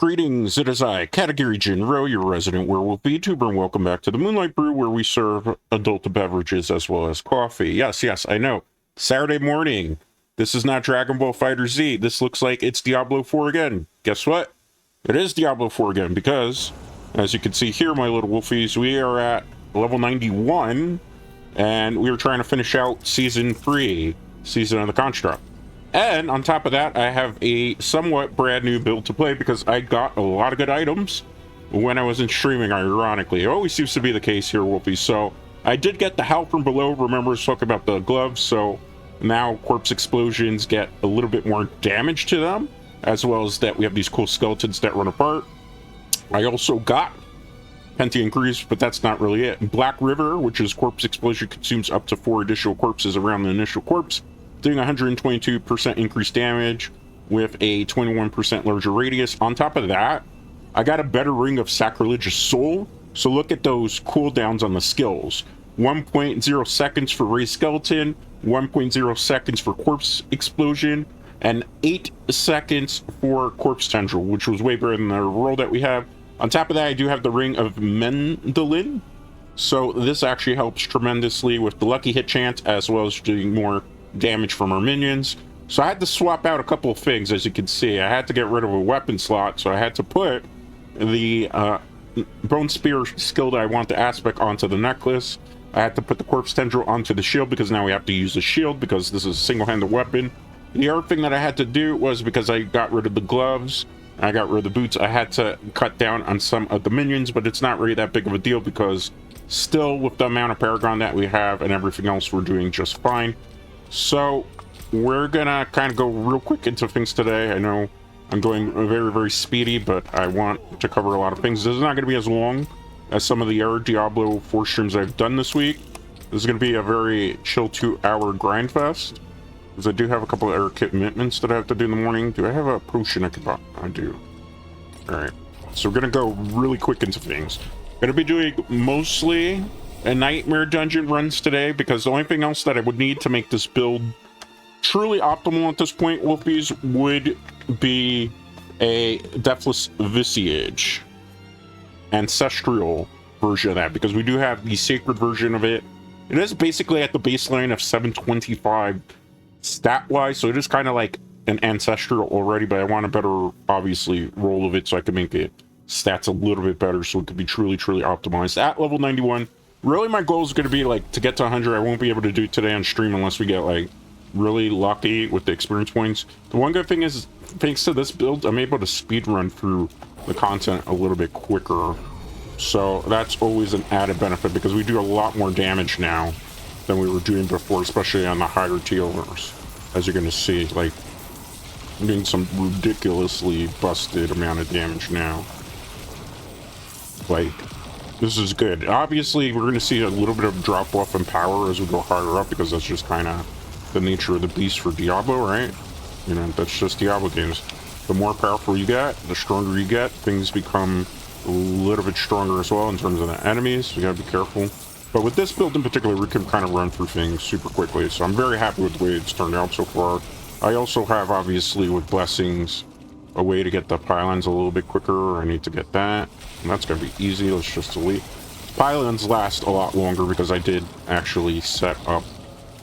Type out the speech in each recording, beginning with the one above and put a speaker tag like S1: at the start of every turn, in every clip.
S1: Greetings, it is I, Category Jinro, your resident werewolf VTuber, and welcome back to the Moonlight Brew, where we serve adult beverages as well as coffee. Yes, I know. Saturday morning. This is not Dragon Ball FighterZ. This looks like it's Diablo 4 again. Guess what? It is Diablo 4 again, because, as you can see here, my little wolfies, we are at level 91, and we are trying to finish out Season 3, Season of the Construct. And on top of that, I have a somewhat brand new build to play because I got a lot of good items when I wasn't streaming, ironically. It always seems to be the case here, Wolfies. So I did get the help from below. Remember, I was talking about the gloves. So now corpse explosions get a little bit more damage to them, as well as that we have these cool skeletons that run apart. I also got Penti increase, but that's not really it. Black River, which is corpse explosion, consumes up to 4 additional corpses around the initial corpse, doing 122% increased damage with a 21% larger radius. On top of that, I got a better Ring of Sacrilegious Soul. So look at those cooldowns on the skills. 1.0 seconds for Raised Skeleton, 1.0 seconds for Corpse Explosion, and 8 seconds for Corpse Tendril, which was way better than the roll that we have. On top of that, I do have the Ring of Mendelin. So this actually helps tremendously with the lucky hit chance, as well as doing more damage from our minions. So I had to swap out a couple of things. As you can see, I had to get rid of a weapon slot, so I had to put the bone spear skill that I want to aspect onto the necklace. I had to put the corpse tendril onto the shield because now we have to use the shield because this is a single-handed weapon. The other thing that I had to do was, because I got rid of the gloves, I got rid of the boots, I had to cut down on some of the minions, but it's not really that big of a deal because still with the amount of Paragon that we have and everything else, we're doing just fine. So we're gonna kind of go real quick into things today. I know I'm going very, very speedy, but I want to cover a lot of things. This is not going to be as long as some of the other Diablo 4 streams I've done this week. This is going to be a very chill 2-hour grind fest, because I do have a couple of other commitments that I have to do in the morning. Do I have a potion I can buy? I do. Alright, so we're going to go really quick into things. Going to be doing mostly a nightmare dungeon runs today, because the only thing else that I would need to make this build truly optimal at this point, Wolfies, would be a Deathless Visage Ancestral version of that, because we do have the sacred version of it. It is basically at the baseline of 725 stat wise, so it is kind of like an ancestral already, but I want a better, obviously, roll of it so I can make it stats a little bit better so it could be truly optimized at level 91. Really, my goal is going to be like to get to 100. I won't be able to do it today on stream unless we get like really lucky with the experience points. The one good thing is, thanks to this build, I'm able to speed run through the content a little bit quicker. So that's always an added benefit, because we do a lot more damage now than we were doing before, especially on the higher tiers. As you're going to see, like, I'm doing some ridiculously busted amount of damage now. Like, this is good. Obviously, we're going to see a little bit of drop off in power as we go higher up, because that's just kind of the nature of the beast for Diablo, right? You know, that's just Diablo games. The more powerful you get, the stronger you get. Things become a little bit stronger as well in terms of the enemies, so you gotta be careful. But with this build in particular, we can kind of run through things super quickly, so I'm very happy with the way it's turned out so far. I also have, obviously, with blessings, a way to get the pylons a little bit quicker. I need to get that, and that's gonna be easy. Let's just delete. Pylons last a lot longer because I did actually set up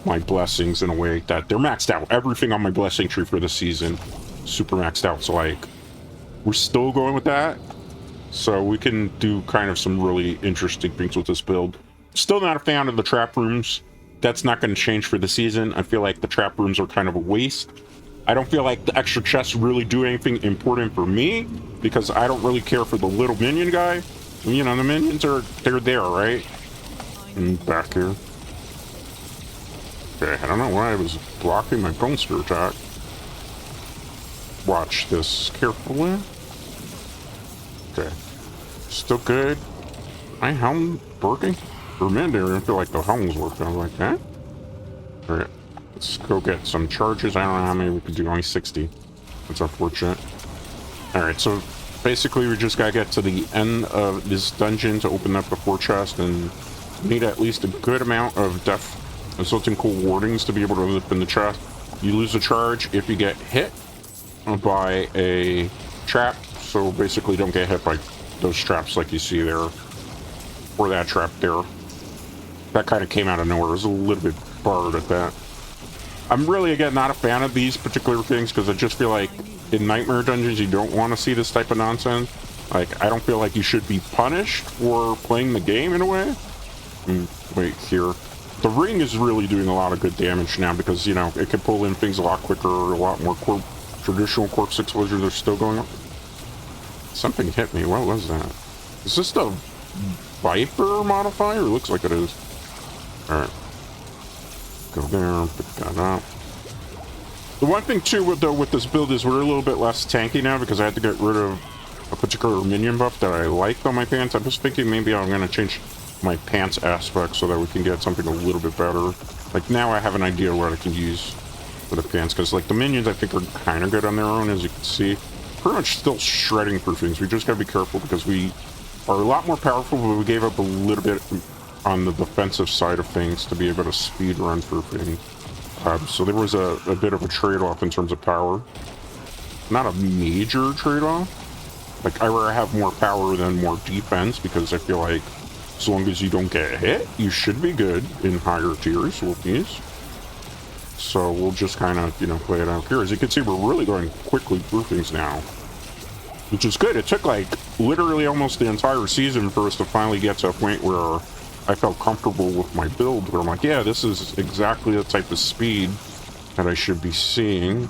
S1: my blessings in a way that they're maxed out. Everything on my blessing tree for this season super maxed out, so like we're still going with that, so we can do kind of some really interesting things with this build. Still not a fan of the trap rooms. That's not going to change for the season. I feel like the trap rooms are kind of a waste. I don't feel like the extra chests really do anything important for me, because I don't really care for the little minion guy. You know, the minions they're there, right? And back here. Okay, I don't know why I was blocking my bone spear attack. Watch this carefully. Okay. Still good. My helm working? For a minute there, I didn't feel like the helm was working. I was like, eh? Alright. Let's go get some charges. I don't know how many we can do. Only 60. That's unfortunate. Alright, so basically we just gotta get to the end of this dungeon to open up the 4 chest, and need at least a good amount of death resulting cool wardings to be able to open the chest. You lose a charge if you get hit by a trap, So basically don't get hit by those traps like you see there. Or that trap there. That kind of came out of nowhere. It was a little bit barred at that. I'm really, again, not a fan of these particular things because I just feel like in Nightmare Dungeons you don't want to see this type of nonsense. Like, I don't feel like you should be punished for playing the game in a way. Wait, here. The ring is really doing a lot of good damage now because, you know, it can pull in things a lot quicker, a lot more traditional corpse exposures are still going on. Something hit me. What was that? Is this the Viper modifier? It looks like it is. Alright. Go there, pick that up. The one thing too with this build is we're a little bit less tanky now because I had to get rid of a particular minion buff that I liked on my pants. I was thinking maybe I'm going to change my pants aspect so that we can get something a little bit better. Like now I have an idea what I can use for the pants because like the minions I think are kind of good on their own, as you can see. Pretty much still shredding through things. We just got to be careful because we are a lot more powerful, but we gave up a little bit on the defensive side of things to be able to speed run through things. So there was a bit of a trade-off in terms of power. Not a major trade-off. Like, I rather have more power than more defense because I feel like as long as you don't get hit, you should be good in higher tiers, Wolfies. So we'll just kind of, you know, play it out here. As you can see, we're really going quickly through things now, which is good. It took like literally almost the entire season for us to finally get to a point where I felt comfortable with my build, where I'm like, yeah, this is exactly the type of speed that I should be seeing.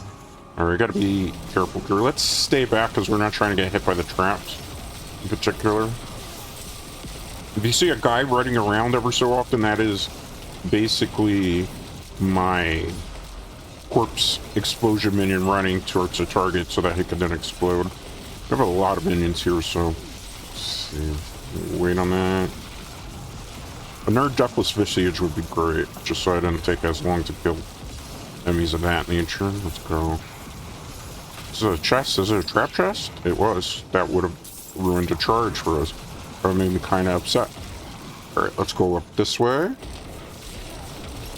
S1: All right, gotta be careful here. Let's stay back because we're not trying to get hit by the traps in particular. If you see a guy running around ever so often, that is basically my corpse explosion minion running towards a target so that he can then explode. We have a lot of minions here, so let's see. Wait on that. Another Deathless Visage would be great, just so I didn't take as long to kill enemies of that nature. Let's go. Is it a chest? Is it a trap chest? It was. That would have ruined a charge for us. Or made me kind of upset. Alright, let's go up this way.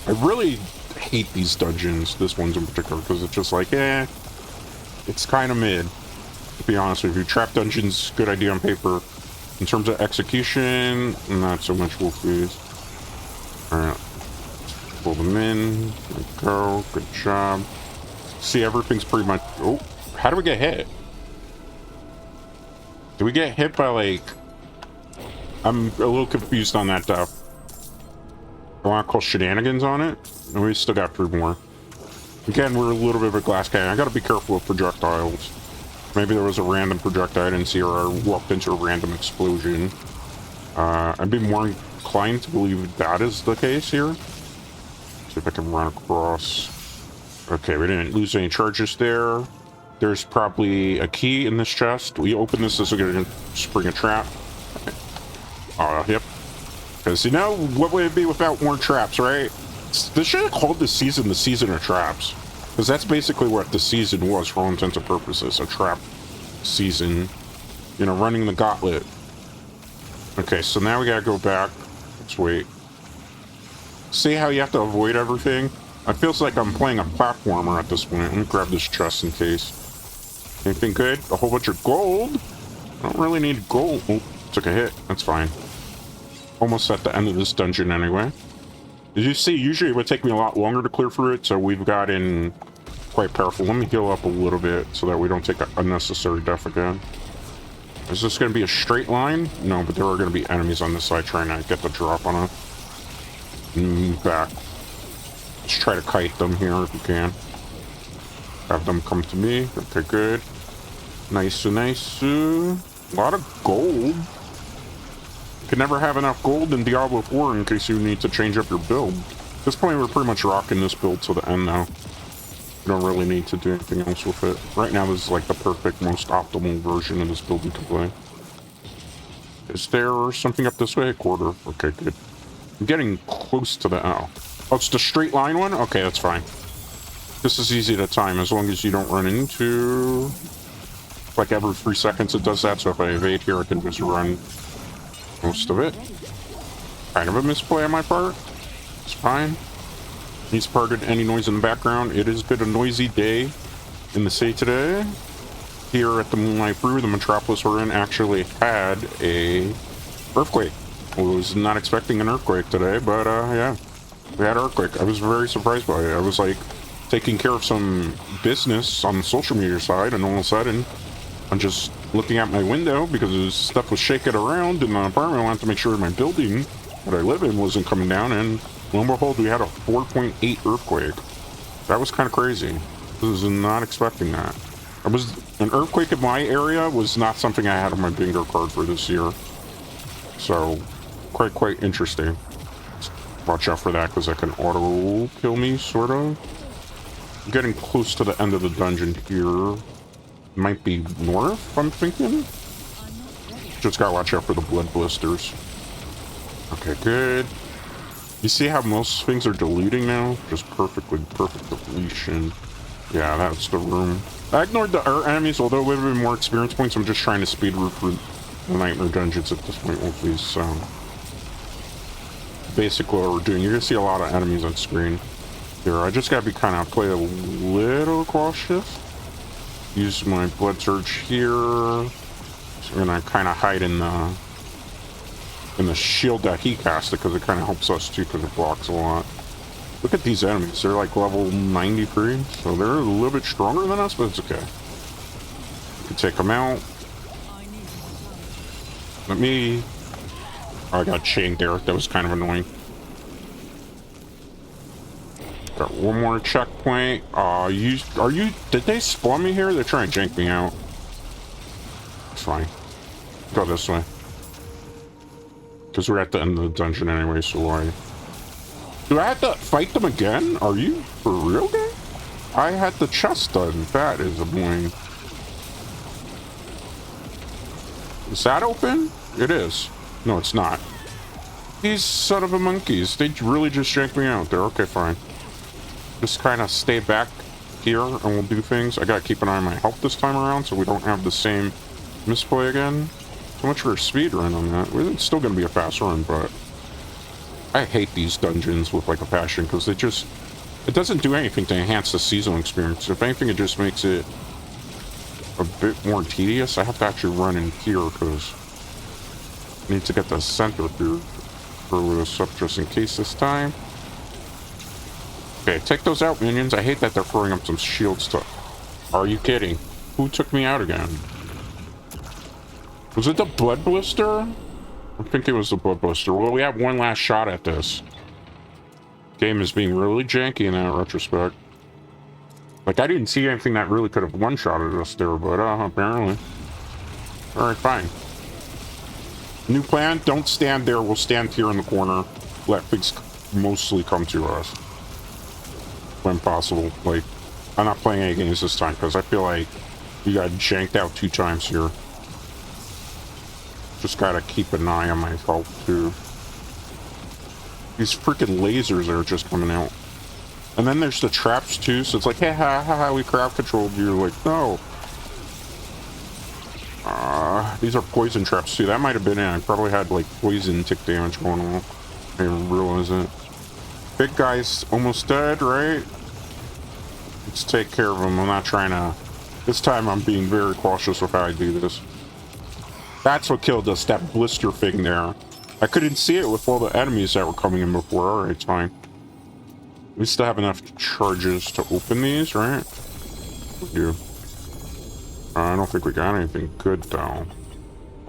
S1: I really hate these dungeons, this one's in particular, because it's just like, it's kind of mid. To be honest with you, trap dungeons, good idea on paper. In terms of execution, not so much Wolfies. Alright. Pull them in. There we go. Good job. See, everything's pretty much... Oh, how do we get hit? Do we get hit by, like... I'm a little confused on that, though. I want to call shenanigans on it. And we still got 3 more. Again, we're a little bit of a glass cannon. I gotta be careful with projectiles. Maybe there was a random projectile I didn't see, or I walked into a random explosion. I'd be more inclined to believe that is the case here. See if I can run across. Okay, we didn't lose any charges there. There's probably a key in this chest. We open this we're gonna spring a trap. Yep. Because, you know, what would it be without more traps, right? They should have called this season the Season of Traps. Because that's basically what the season was for all intents and purposes. A trap season. You know, running the gauntlet. Okay, so now we gotta go back. Let's wait. See how you have to avoid everything? It feels like I'm playing a platformer at this point. Let me grab this chest in case. Anything good? A whole bunch of gold? I don't really need gold. Oh, took a hit. That's fine. Almost at the end of this dungeon anyway. As you see, usually it would take me a lot longer to clear through it, so we've gotten quite powerful. Let me heal up a little bit so that we don't take an unnecessary death again. Is this going to be a straight line? No, but there are going to be enemies on this side trying to get the drop on it. Back. Let's try to kite them here if we can. Have them come to me. Okay, good. Nice, nice. A lot of gold. Can never have enough gold in Diablo 4 in case you need to change up your build. At this point, we're pretty much rocking this build to the end now. You don't really need to do anything else with it. Right now, this is like the perfect, most optimal version of this build you can play. Is there something up this way? A quarter. Okay, good. I'm getting close to the... Oh, it's the straight line one? Okay, that's fine. This is easy to time as long as you don't run into... Like every 3 seconds it does that, so if I evade here, I can just run... most of it. Kind of a misplay on my part. It's fine. He's pardoned any noise in the background. It has been a noisy day in the city today. here at the Moonlight Brew, the metropolis we're in, actually had a earthquake. I was not expecting an earthquake today, but yeah, we had an earthquake. I was very surprised by it. I was like taking care of some business on the social media side, and all of a sudden I'm just looking out my window because stuff was shaking around in the apartment. I wanted to make sure my building that I live in wasn't coming down, and lo and behold, we had a 4.8 earthquake. That was kind of crazy. I was not expecting that. An earthquake in my area was not something I had on my bingo card for this year. So, quite interesting. Watch out for that because that can auto kill me, sort of. I'm getting close to the end of the dungeon here. Might be north, I'm thinking. Just gotta watch out for the blood blisters. Okay, good. You see how most things are deleting now? Just perfect deletion. Yeah, that's the room. I ignored the enemies, although it would have been more experience points. I'm just trying to speed recruit the Nightmare Dungeons at this point with these, basically what we're doing. You're gonna see a lot of enemies on screen here. I just gotta be play a little cautious. Use my blood surge here. So I'm gonna kind of hide in the shield that he casted because it kind of helps us too because it blocks a lot. Look at these enemies. They're like level 93, so they're a little bit stronger than us, but it's okay. We can take them out. Let me... Oh, I got chained there. That was kind of annoying. Got one more checkpoint. Did they spawn me here? They're trying to jank me out. It's fine. Go this way. Because we're at the end of the dungeon anyway, so why? Do I have to fight them again? Are you for real, game? I had the chest done. That is annoying. Is that open? It is. No, it's not. These son of a monkeys. They really just janked me out there. Okay, fine. Just kind of stay back here and we'll do things. I gotta keep an eye on my health this time around so we don't have the same misplay again. So much for a speed run on that. It's still gonna be a fast run, but I hate these dungeons with like a passion because it doesn't do anything to enhance the seasonal experience. If anything, it just makes it a bit more tedious. I have to actually run in here because I need to get the center here for this up just in case this time. Okay, take those out, minions. I hate that they're throwing up some shield stuff. Are you kidding? Who took me out again? Was it the blood blister? I think it was the blood blister. Well, we have one last shot at this. Game is being really janky in that retrospect. Like, I didn't see anything that really could have one-shotted us there, but apparently. Alright, fine. New plan, don't stand there. We'll stand here in the corner. Let things mostly come to us. When possible. Like, I'm not playing any games this time because I feel like we got janked out 2 times here. Just gotta keep an eye on my health too. These freaking lasers are just coming out. And then there's the traps too, so it's like, hey, we crowd controlled you. Like, no. These are poison traps too. That might have been it. I probably had like poison tick damage going on. I didn't realize it. Big guy's almost dead, right? Let's take care of him. I'm not trying to... This time I'm being very cautious with how I do this. That's what killed us, that blister thing there. I couldn't see it with all the enemies that were coming in before. Alright, fine. We still have enough charges to open these, right? We do. I don't think we got anything good, though.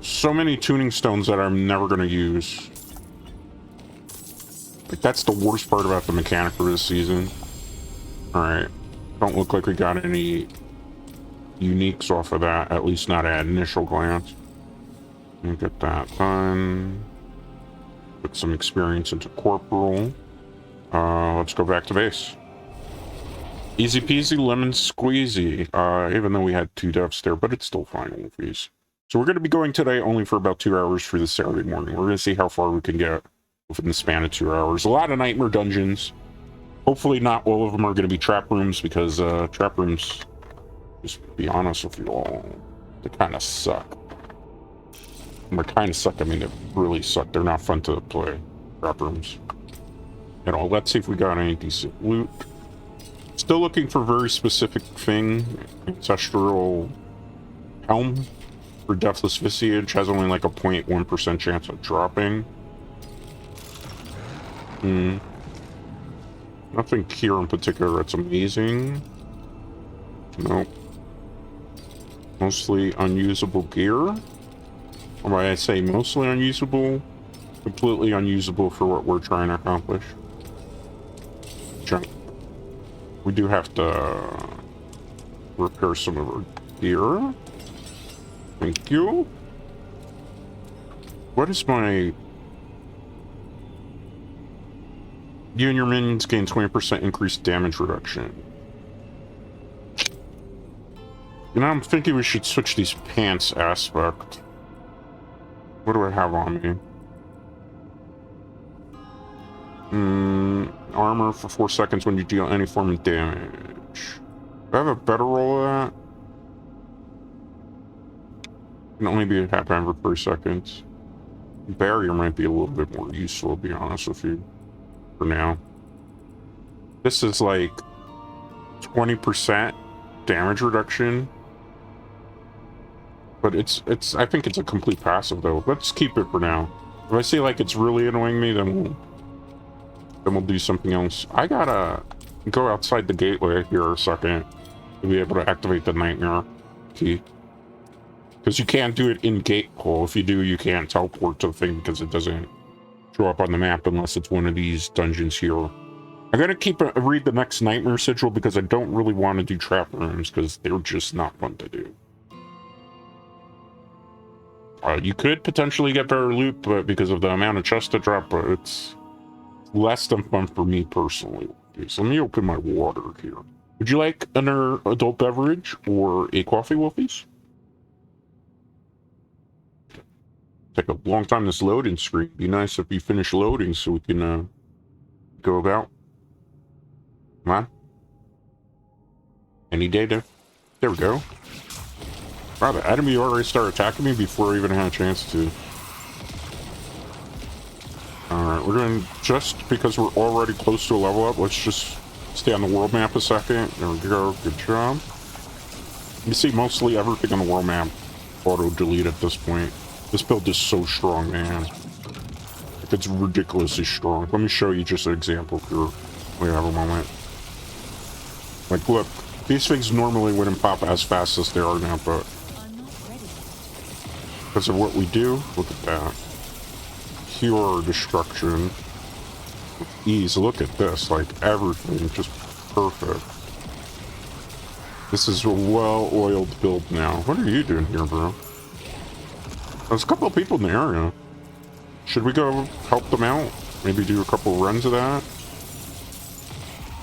S1: So many tuning stones that I'm never going to use. Like, that's the worst part about the mechanic for this season. Alright. Don't look like we got any uniques off of that, at least not at initial glance. Let me get that done. Put some experience into Corporal. Let's go back to base. Easy peasy, lemon squeezy. Even though we had 2 deaths there, but it's still fine, Wolfies. So we're going to be going today only for about 2 hours for this Saturday morning. We're going to see how far we can get within the span of 2 hours. A lot of nightmare dungeons. Hopefully not all of them are going to be trap rooms because trap rooms, just to be honest with you all, they kind of suck. And by kind of suck, I mean they really suck. They're not fun to play, trap rooms. You know, let's see if we got any decent loot. Still looking for very specific thing. Ancestral helm for Deathless Visage has only like a 0.1% chance of dropping. Nothing here in particular that's amazing. Nope. Mostly unusable gear. Or might I say mostly unusable? Completely unusable for what we're trying to accomplish. Junk. We do have to repair some of our gear. Thank you. What is my... You and your minions gain 20% increased damage reduction. You know, I'm thinking we should switch these pants aspect. What do I have on me? Armor for 4 seconds when you deal any form of damage. Do I have a better roll of that? Can only be a half every 3 seconds. Barrier might be a little bit more useful, to be honest with you. For now. This is like 20% damage reduction. But it's I think it's a complete passive though. Let's keep it for now. If I see like it's really annoying me, then we'll do something else. I gotta go outside the gateway here a second to be able to activate the nightmare key. Because you can't do it in gate hole. If you do, you can't teleport to the thing because it doesn't show up on the map unless it's one of these dungeons here. I'm gonna read the next nightmare sigil because I don't really want to do trap rooms because they're just not fun to do. You could potentially get better loot, but because of the amount of chests to drop, but it's less than fun for me personally. Okay, so let me open my water here. Would you like another adult beverage or a coffee, Wolfies? Take a long time this loading screen. Be nice if you finish loading so we can go about. Come on. Any data? There we go. Wow, the enemy already started attacking me before I even had a chance to. Alright, we're going to, just because we're already close to a level up, let's just stay on the world map a second. There we go, good job. You see mostly everything on the world map auto-delete at this point. This build is so strong, man. It's ridiculously strong. Let me show you just an example here. We have a moment. Like, look, these things normally wouldn't pop as fast as they are now, but because of what we do, look at that. Pure destruction. With ease. Look at this. Like, everything just perfect. This is a well-oiled build now. What are you doing here, bro? There's a couple of people in the area. Should we go help them out? Maybe do a couple runs of that?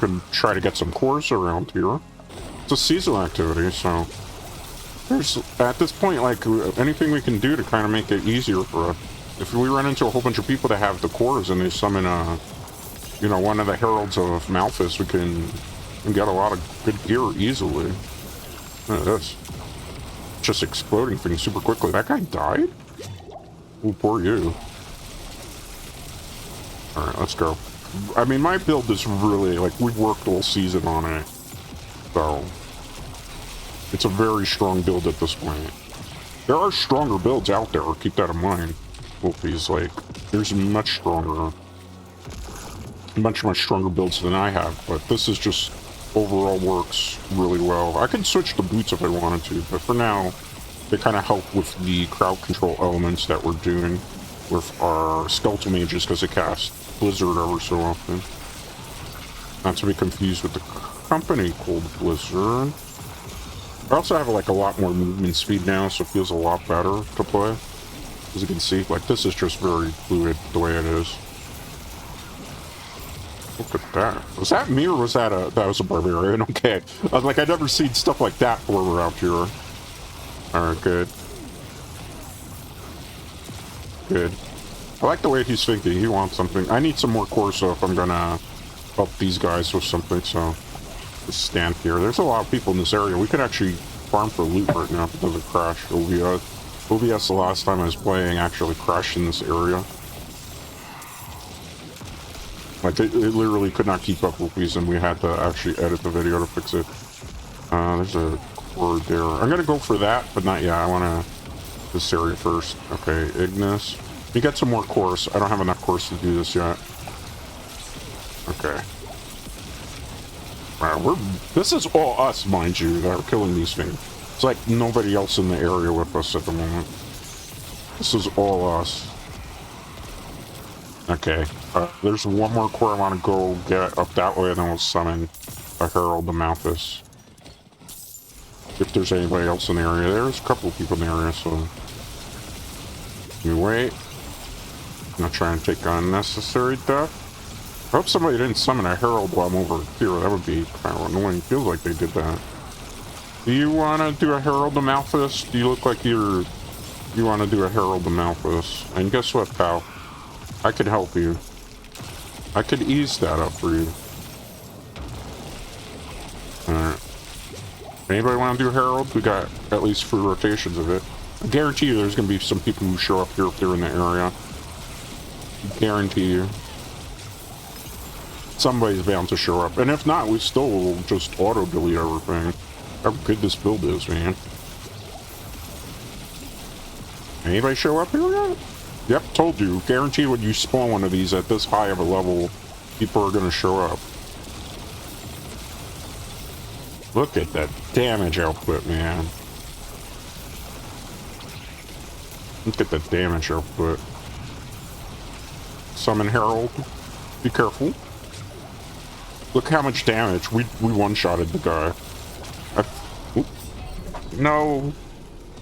S1: Could try to get some cores around here. It's a seasonal activity, so... There's, at this point, like, anything we can do to kind of make it easier for us. If we run into a whole bunch of people that have the cores and they summon, you know, one of the Heralds of Malthus, we can get a lot of good gear easily. Look at this. Just exploding things super quickly. That guy died? Oh, poor you. Alright, let's go. I mean, my build is really, like, we worked all season on it. So... it's a very strong build at this point. There are stronger builds out there, keep that in mind. Wolfies, like, there's much stronger builds than I have, but this is just overall works really well. I could switch the boots if I wanted to, but for now, they kind of help with the crowd control elements that we're doing with our skeletal mages because they cast Blizzard ever so often. Not to be confused with the company called Blizzard. I also have like a lot more movement speed now, so it feels a lot better to play. As you can see, like this is just very fluid the way it is. Look at that. Was that me or was that that was a barbarian? Okay. I was like, I'd never seen stuff like that before we're out here. Alright, good. Good. I like the way he's thinking. He wants something. I need some more core, so if I'm gonna help these guys with something, so just stand here. There's a lot of people in this area. We could actually farm for loot right now if it doesn't crash. OBS the last time I was playing actually crashed in this area. Like, it literally could not keep up with these, and we had to actually edit the video to fix it. There's a or there. I'm gonna go for that, but not yet. I wanna this area first. Okay, Ignis. We get some more cores. I don't have enough cores to do this yet. Okay. Alright, this is all us, mind you, that are killing these things. It's like nobody else in the area with us at the moment. This is all us. Okay. There's one more core I want to go get up that way, and then we'll summon a Herald of Malthus. If there's anybody else in the area. There's a couple of people in the area, so... You wait. I'm not trying to take unnecessary death. I hope somebody didn't summon a Herald while I'm over here. That would be kind of annoying. Feels like they did that. Do you want to do a Herald of Malthus? Do you look like you want to do a Herald of Malthus? And guess what, pal? I could help you. I could ease that up for you. Alright. Anybody want to do Herald? We got at least 3 rotations of it. I guarantee you there's going to be some people who show up here if they're in the area. Guarantee you. Somebody's bound to show up. And if not, we still will just auto-delete everything. How good this build is, man. Anybody show up here yet? Yep, told you. Guarantee when you spawn one of these at this high of a level, people are going to show up. Look at that damage output, man. Look at the damage output. Summon Herald. Be careful. Look how much damage. We one-shotted the guy. No.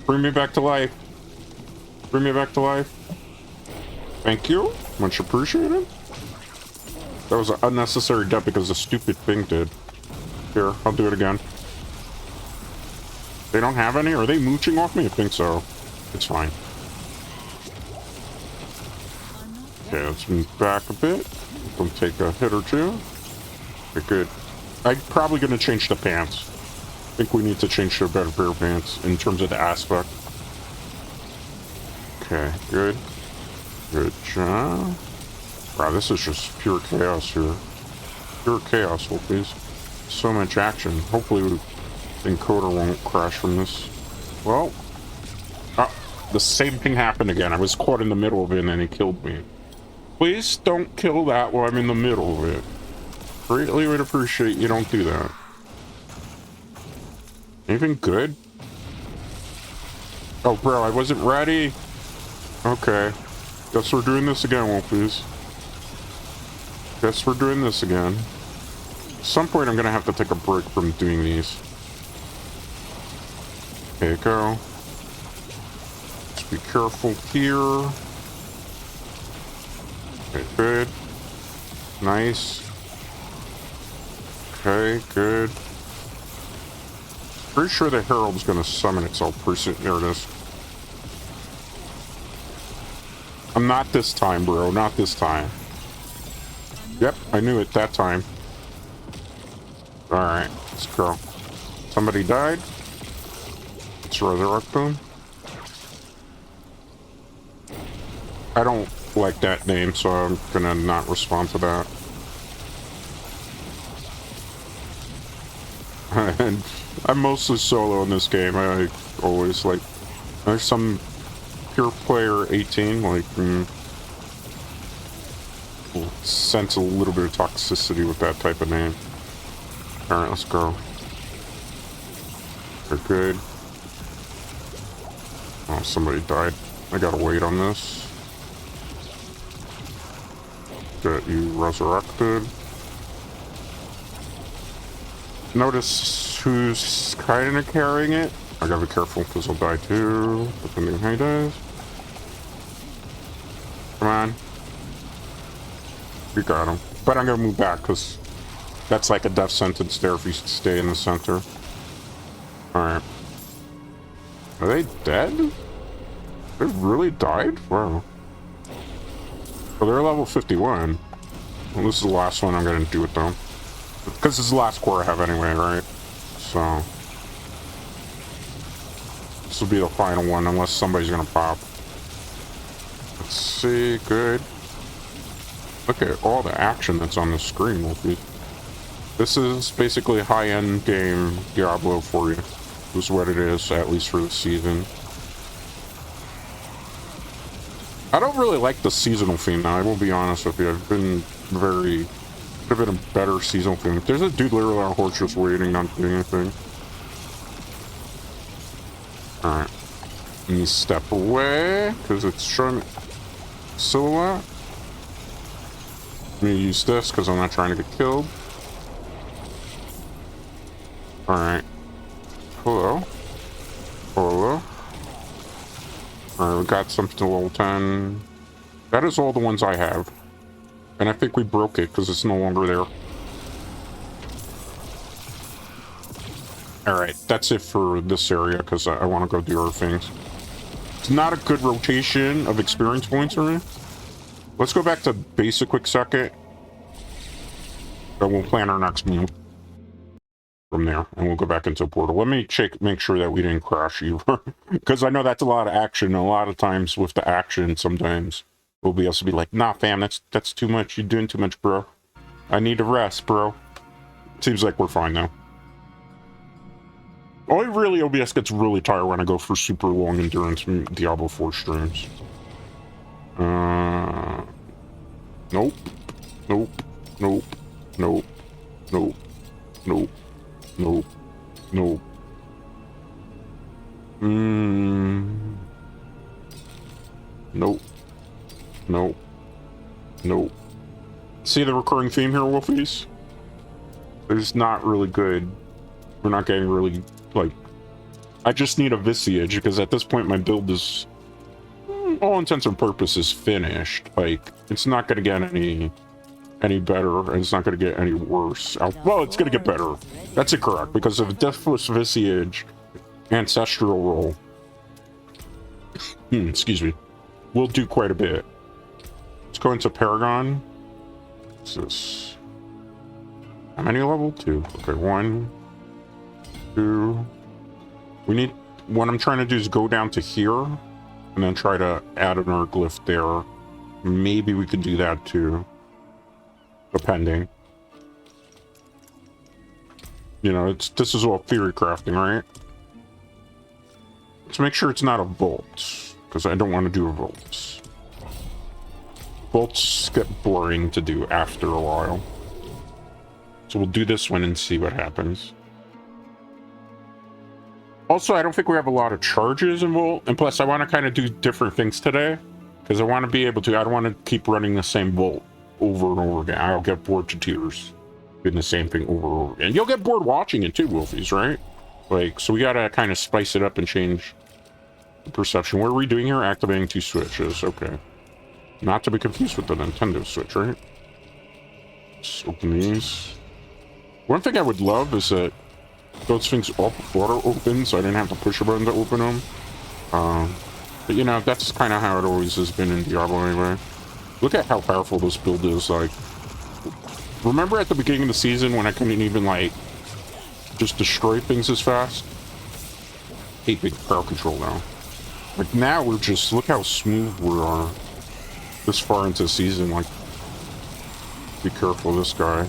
S1: Bring me back to life. Bring me back to life. Thank you. Much appreciated. That was an unnecessary death because the stupid thing did. Here, I'll do it again. They don't have any? Are they mooching off me? I think so. It's fine. Okay, let's move back a bit. Don't take a hit or two. Okay, good. I'm probably going to change the pants. I think we need to change to a better pair of pants in terms of the aspect. Okay, good. Good job. Wow, this is just pure chaos here. Pure chaos, Wolfies. So much action. Hopefully the encoder won't crash from this. Well, the same thing happened again. I was caught in the middle of it and then it killed me. Please don't kill that while I'm in the middle of it. Greatly would appreciate you don't do that. Anything good? Oh, bro, I wasn't ready. Okay. Guess we're doing this again, Wolfies. Guess we're doing this again. At some point, I'm gonna have to take a break from doing these. Okay, go. Just be careful here. Okay, good. Nice. Okay, good. Pretty sure the Herald's gonna summon itself pretty soon. There it is. I'm not this time, bro. Not this time. Yep, I knew it that time. Alright, let's go. Somebody died. Let's resurrect them. I don't like that name, so I'm gonna not respond to that. And I'm mostly solo in this game. I always like... There's some pure player 18, like... sense a little bit of toxicity with that type of name. Alright, let's go. We're good. Oh, somebody died. I gotta wait on this. Get you resurrected. Notice who's kind of carrying it. I gotta be careful because I'll die too, depending on how he dies. Come on. We got him. But I'm gonna move back because that's like a death sentence there if you stay in the center. Alright. Are they dead? They really died? Wow. Well, they're level 51. Well, this is the last one I'm gonna do with them. Because this is the last core I have anyway, right? So... this will be the final one unless somebody's gonna pop. Let's see, good. Look at all the action that's on the screen, Wolfie. This is basically high-end game Diablo for you. is what it is, at least for the season. I don't really like the seasonal theme now, I will be honest with you. I've been very... could have been a better seasonal theme. There's a dude literally on a horse just waiting, not doing anything. Alright. Let me step away, because it's showing silhouette. Let me use this, because I'm not trying to get killed. Alright. Hello. Hello. Alright, we got something to level 10. That is all the ones I have. And I think we broke it, because it's no longer there. Alright, that's it for this area, because I want to go do other things. It's not a good rotation of experience points for me. Let's go back to base a quick second. And we'll plan our next move from there, and we'll go back into a portal. Let me make sure that we didn't crash either. Because I know that's a lot of action. A lot of times with the action, sometimes we'll be able to be like, nah, fam, that's too much. You're doing too much, bro. I need a rest, bro. Seems like we're fine now. OBS gets really tired when I go for super long endurance from Diablo 4 streams. Nope. Nope. Nope. Nope. Nope. Nope. Nope. Nope. Nope. Nope. Nope. See the recurring theme here, Wolfies? It's not really good. We're not getting really, like... I just need a Visage, because at this point my build is... all intents and purposes finished. Like, it's not going to get any better, and it's not going to get any worse. Well, it's going to get better. That's incorrect, because of Deathless Visage Ancestral roll. Excuse me. We'll do quite a bit. Let's go into Paragon. What's this? How many level? 2. Okay, 1, 2. We need... what I'm trying to do is go down to here, and then try to add another glyph there. Maybe we could do that too. Depending. You know, this is all theory crafting, right? Let's make sure it's not a vault, because I don't want to do a vault. Vaults get boring to do after a while. So we'll do this one and see what happens. Also, I don't think we have a lot of charges in Vault, and plus I want to kind of do different things today, because I want to be able to, I don't want to keep running the same Vault over and over again. I'll get bored to tears doing the same thing over and over again. You'll get bored watching it too, Wolfies, right? Like, so we gotta kind of spice it up and change the perception. What are we doing here? Activating 2 switches, okay. Not to be confused with the Nintendo Switch, right? Let's open these. One thing I would love is that those things auto open, so I didn't have to push a button to open them. But you know, that's kind of how it always has been in Diablo anyway. Look at how powerful this build is. Like, remember at the beginning of the season when I couldn't even, like, just destroy things as fast? Hate big power control now. Like, now we're just, look how smooth we are this far into the season. Like, be careful of this guy.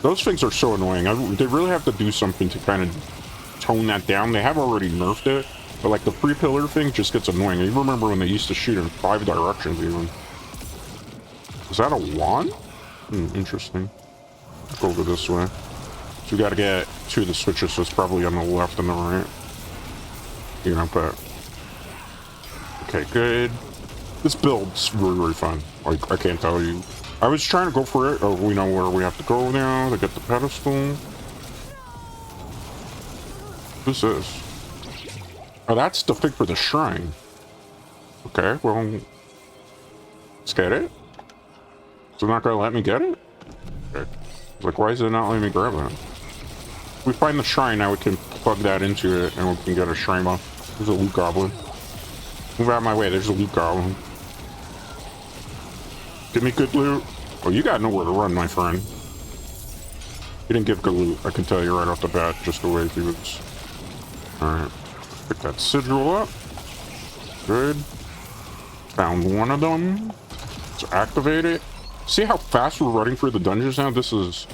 S1: Those things are so annoying. They really have to do something to kind of tone that down. They have already nerfed it, but like the pre-pillar thing just gets annoying. You remember when they used to shoot in 5 directions even. Is that a wand? Interesting. Go over this way. So we gotta get 2 of the switches, so it's probably on the left and the right. You know, but... okay, good. This build's really, really fun. Like, I can't tell you. I was trying to go for it. Oh, we know where we have to go now to get the pedestal. What's this? Oh, that's the thing for the shrine. Okay, well... let's get it. Is it not gonna let me get it? Okay. Like, why is it not letting me grab it? If we find the shrine, now we can plug that into it, and we can get a shrine buff. There's a loot goblin. Move out of my way, there's a loot goblin. Give me good loot. Oh, you got nowhere to run, my friend. You didn't give good loot, I can tell you right off the bat, just the way he was. Alright. Pick that sigil up. Good. Found one of them. Let's activate it. See how fast we're running through the dungeons now? This is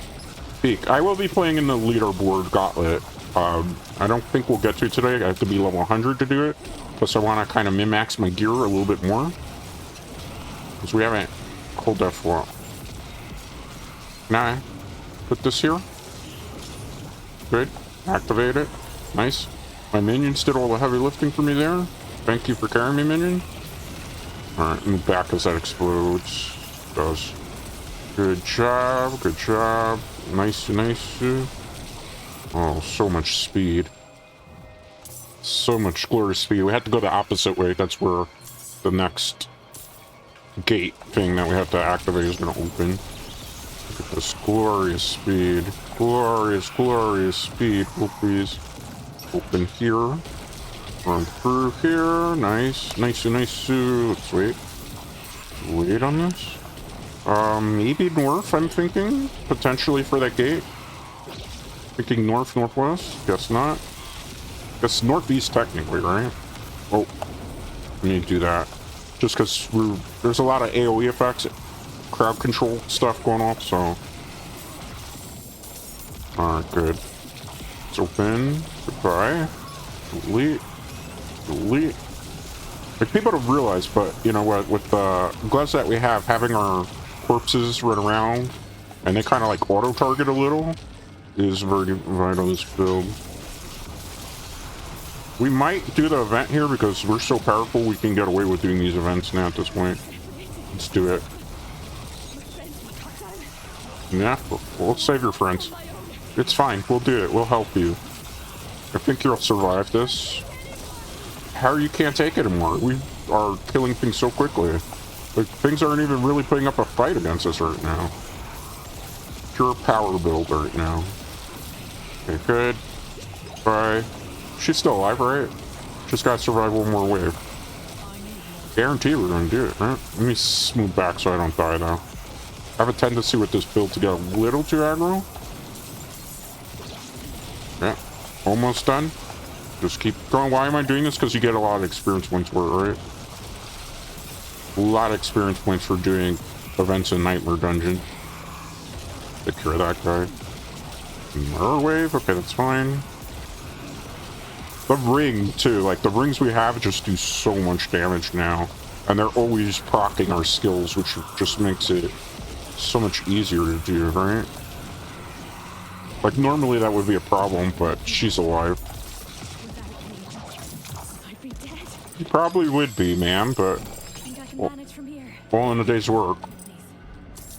S1: peak. I will be playing in the leaderboard gauntlet I don't think we'll get to today. I have to be level 100 to do it. Plus I want to kind of min-max my gear a little bit more. Because we haven't... Hold that for... Can I put this here? Good. Activate it. Nice. My minions did all the heavy lifting for me there. Thank you for carrying me, minion. Alright, move back as that explodes. Does. Good job. Good job. Nice, nice. Oh, so much speed. So much glorious speed. We have to go the opposite way. That's where the next gate thing that we have to activate is going to open. Look at this glorious speed. Glorious, glorious speed. Wolfies. Open here. Run through here. Nice. Nice, nice. Let's wait. Wait on this. Maybe north, I'm thinking. Potentially for that gate. Thinking north, northwest. Guess not. Guess northeast technically, right? Oh. We need to do that. Just because there's a lot of AoE effects. Crowd control stuff going off, so... Alright, good. It's open. Goodbye. Delete. Delete. Like, people don't realize, but, you know what, with the gloves that we have, having our corpses run around, and they kind of, like, auto-target a little, is very vital in this build. We might do the event here, because we're so powerful, we can get away with doing these events now at this point. Let's do it. Yeah, we'll save your friends. It's fine, we'll do it, we'll help you. I think you'll survive this. How you can't take it anymore? We are killing things so quickly. Like, things aren't even really putting up a fight against us right now. Pure power build right now. Okay, good. Bye. She's still alive, right? Just gotta survive one more wave. Guarantee we're gonna do it, right? Let me move back so I don't die, though. I have a tendency with this build to get a little too aggro. Yeah, almost done. Just keep going. Why am I doing this? Because you get a lot of experience points for it, right? A lot of experience points for doing events in Nightmare Dungeon. Take care of that guy. Mirror wave? Okay, that's fine. The ring, too. Like, the rings we have just do so much damage now. And they're always proccing our skills, which just makes it so much easier to do, right? Like, normally that would be a problem, but she's alive. You probably would be, man, but... Well, all in a day's work.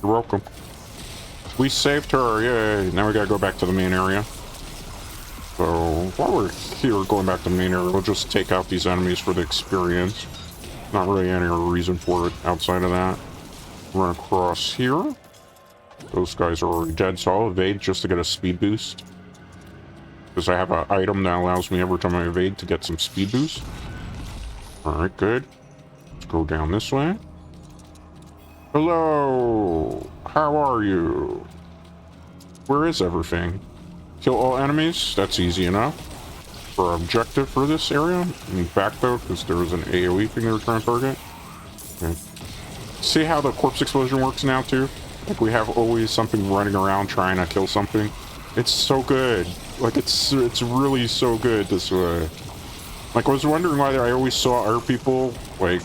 S1: You're welcome. We saved her, yay! Now we gotta go back to the main area. So, while we're here going back to the main area, we'll just take out these enemies for the experience. Not really any reason for it outside of that. Run across here. Those guys are already dead, so I'll evade just to get a speed boost. Because I have an item that allows me every time I evade to get some speed boost. Alright, good. Let's go down this way. Hello! How are you? Where is everything? Kill all enemies? That's easy enough. For our objective for this area. Move back though, because there was an AoE thing they were trying to target. Okay. See how the corpse explosion works now too? Like we have always something running around trying to kill something. It's so good. Like it's really so good this way. Like I was wondering why I always saw other people like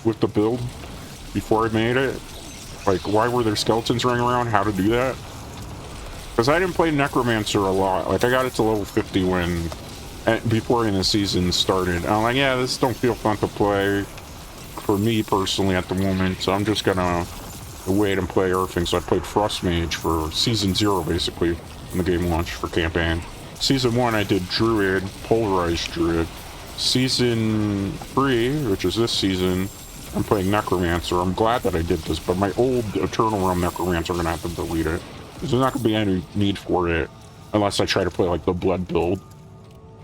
S1: with the build before I made it. Like why were there skeletons running around? How to do that? Because I didn't play Necromancer a lot. Like I got it to level 50 when before the season started. And I'm like, yeah, this don't feel fun to play for me personally at the moment. So I'm just gonna wait and play everything. So I played Frost Mage for season 0 basically when the game launched for campaign. Season 1 I did Druid, Polarized Druid. Season 3, which is this season, I'm playing Necromancer. I'm glad that I did this, but my old Eternal Realm Necromancer, I'm gonna have to delete it. There's not gonna be any need for it unless I try to play like the Blood build.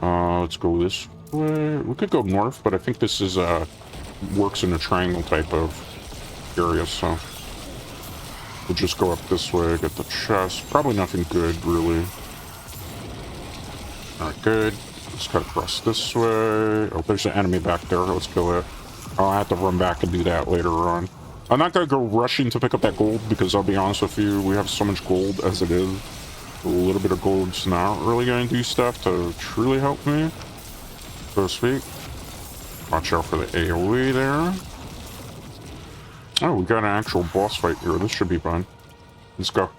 S1: Let's go this way. We could go north, but I think this is works in a triangle type of area, so we'll just go up this way, get the chest. Probably nothing good, really. Alright, good. Let's cut across this way. Oh, there's an enemy back there. Let's kill it. I'll have to run back and do that later on. I'm not gonna go rushing to pick up that gold because I'll be honest with you, we have so much gold as it is. A little bit of gold's not really going to do stuff to truly help me, so to speak. Watch out for the AoE there. Oh, we got an actual boss fight here. This should be fun. Let's go.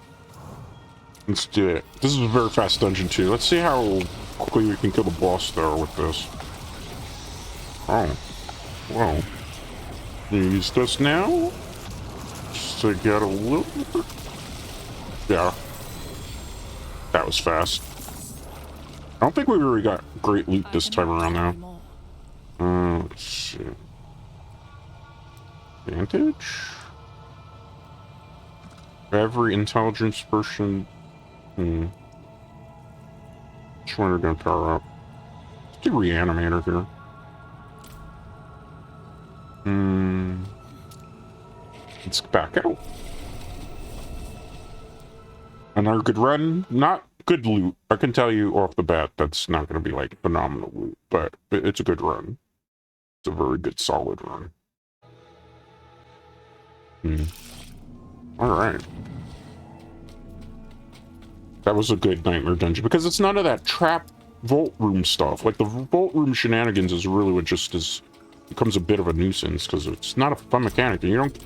S1: Let's do it. This is a very fast dungeon too. Let's see how quickly we can kill the boss though with this. Oh. Whoa. Use this now. Just to get a little bit. Yeah. That was fast. I don't think we really got great loot this time around now. Let's see. Advantage? Every intelligence person. Which one are we gonna power up? Let's do Reanimator here. Let's back out. Another good run. Not good loot. I can tell you off the bat that's not gonna be like phenomenal loot, but it's a good run. It's a very good solid run. Alright. That was a good nightmare dungeon, because it's none of that trap vault room stuff. Like, the vault room shenanigans is really what just becomes a bit of a nuisance, because it's not a fun mechanic, and you don't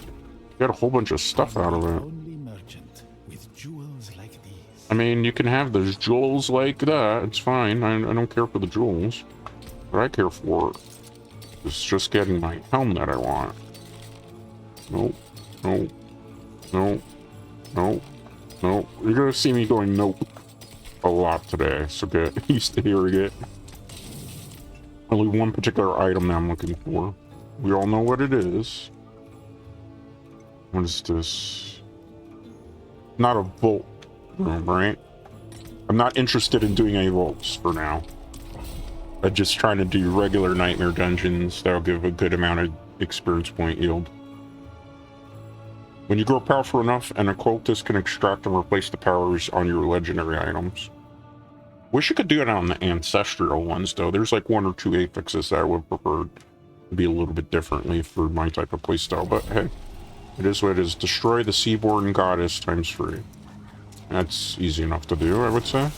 S1: get a whole bunch of stuff out of it. I mean, you can have those jewels like that, it's fine. I don't care for the jewels. What I care for is just getting my helm that I want. Nope. Nope. Nope. Nope. Nope. You're gonna see me going nope a lot today, so get used to hearing it. Only one particular item that I'm looking for. We all know what it is. What is this? Not a vault room, right? I'm not interested in doing any vaults for now. I'm just trying to do regular nightmare dungeons that'll give a good amount of experience point yield. When you grow powerful enough, an occultist can extract and replace the powers on your legendary items. Wish you could do it on the ancestral ones, though. There's like 1 or 2 affixes that I would prefer to be a little bit differently for my type of playstyle, but hey, it is what it is. Destroy the Seaborn Goddess ×3. That's easy enough to do, I would say.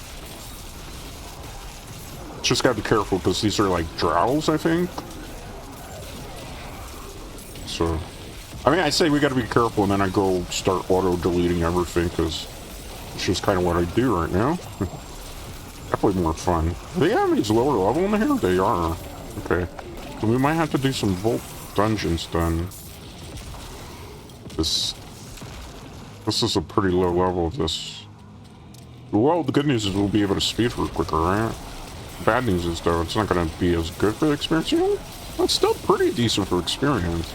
S1: Just gotta be careful, because these are like drowls, I think. So, I mean, I say we gotta be careful, and then I go start auto-deleting everything, because it's just kind of what I do right now. Definitely more fun. Are the enemies lower level in here? They are. Okay. So we might have to do some vault dungeons then. This is a pretty low level of this. Well, the good news is we'll be able to speed for it quicker, right? Bad news is, though, it's not going to be as good for the experience. You know, it's still pretty decent for experience,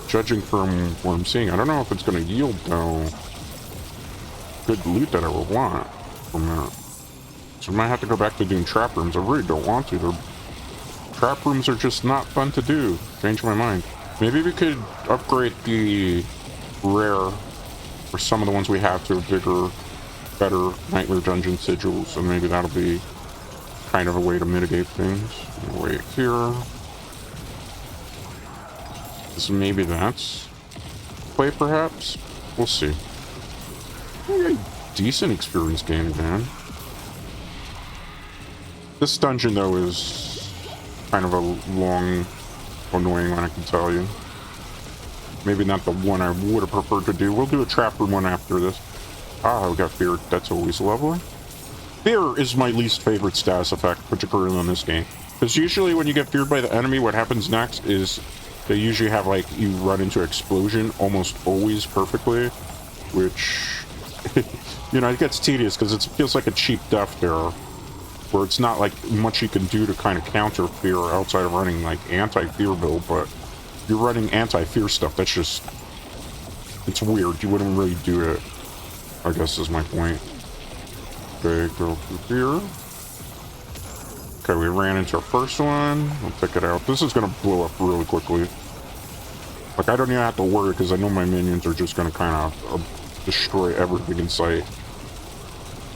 S1: judging from what I'm seeing. I don't know if it's going to yield, though, good loot that I would want from that. So I might have to go back to doing trap rooms. I really don't want to. Trap rooms are just not fun to do. Change my mind. Maybe we could upgrade the rare, or some of the ones we have, to a bigger, better Nightmare Dungeon sigils, and maybe that'll be kind of a way to mitigate things. Wait here. So maybe that's play, perhaps? We'll see. A decent experience game, man. This dungeon, though, is kind of a long, annoying one, I can tell you. Maybe not the one I would have preferred to do. We'll do a trap room one after this. Ah, we got fear. That's always lovely. Fear is my least favorite status effect, particularly in this game. Because usually when you get feared by the enemy, what happens next is they usually have, like, you run into explosion almost always perfectly, which, you know, it gets tedious because it feels like a cheap death there, where it's not, like, much you can do to kind of counter fear outside of running, like, anti-fear build, but you're running anti-fear stuff. That's just, it's weird. You wouldn't really do it, I guess is my point. Okay, go through here. Okay, we ran into our first one. We'll pick it out. This is going to blow up really quickly. Like, I don't even have to worry, because I know my minions are just going to kind of destroy everything in sight.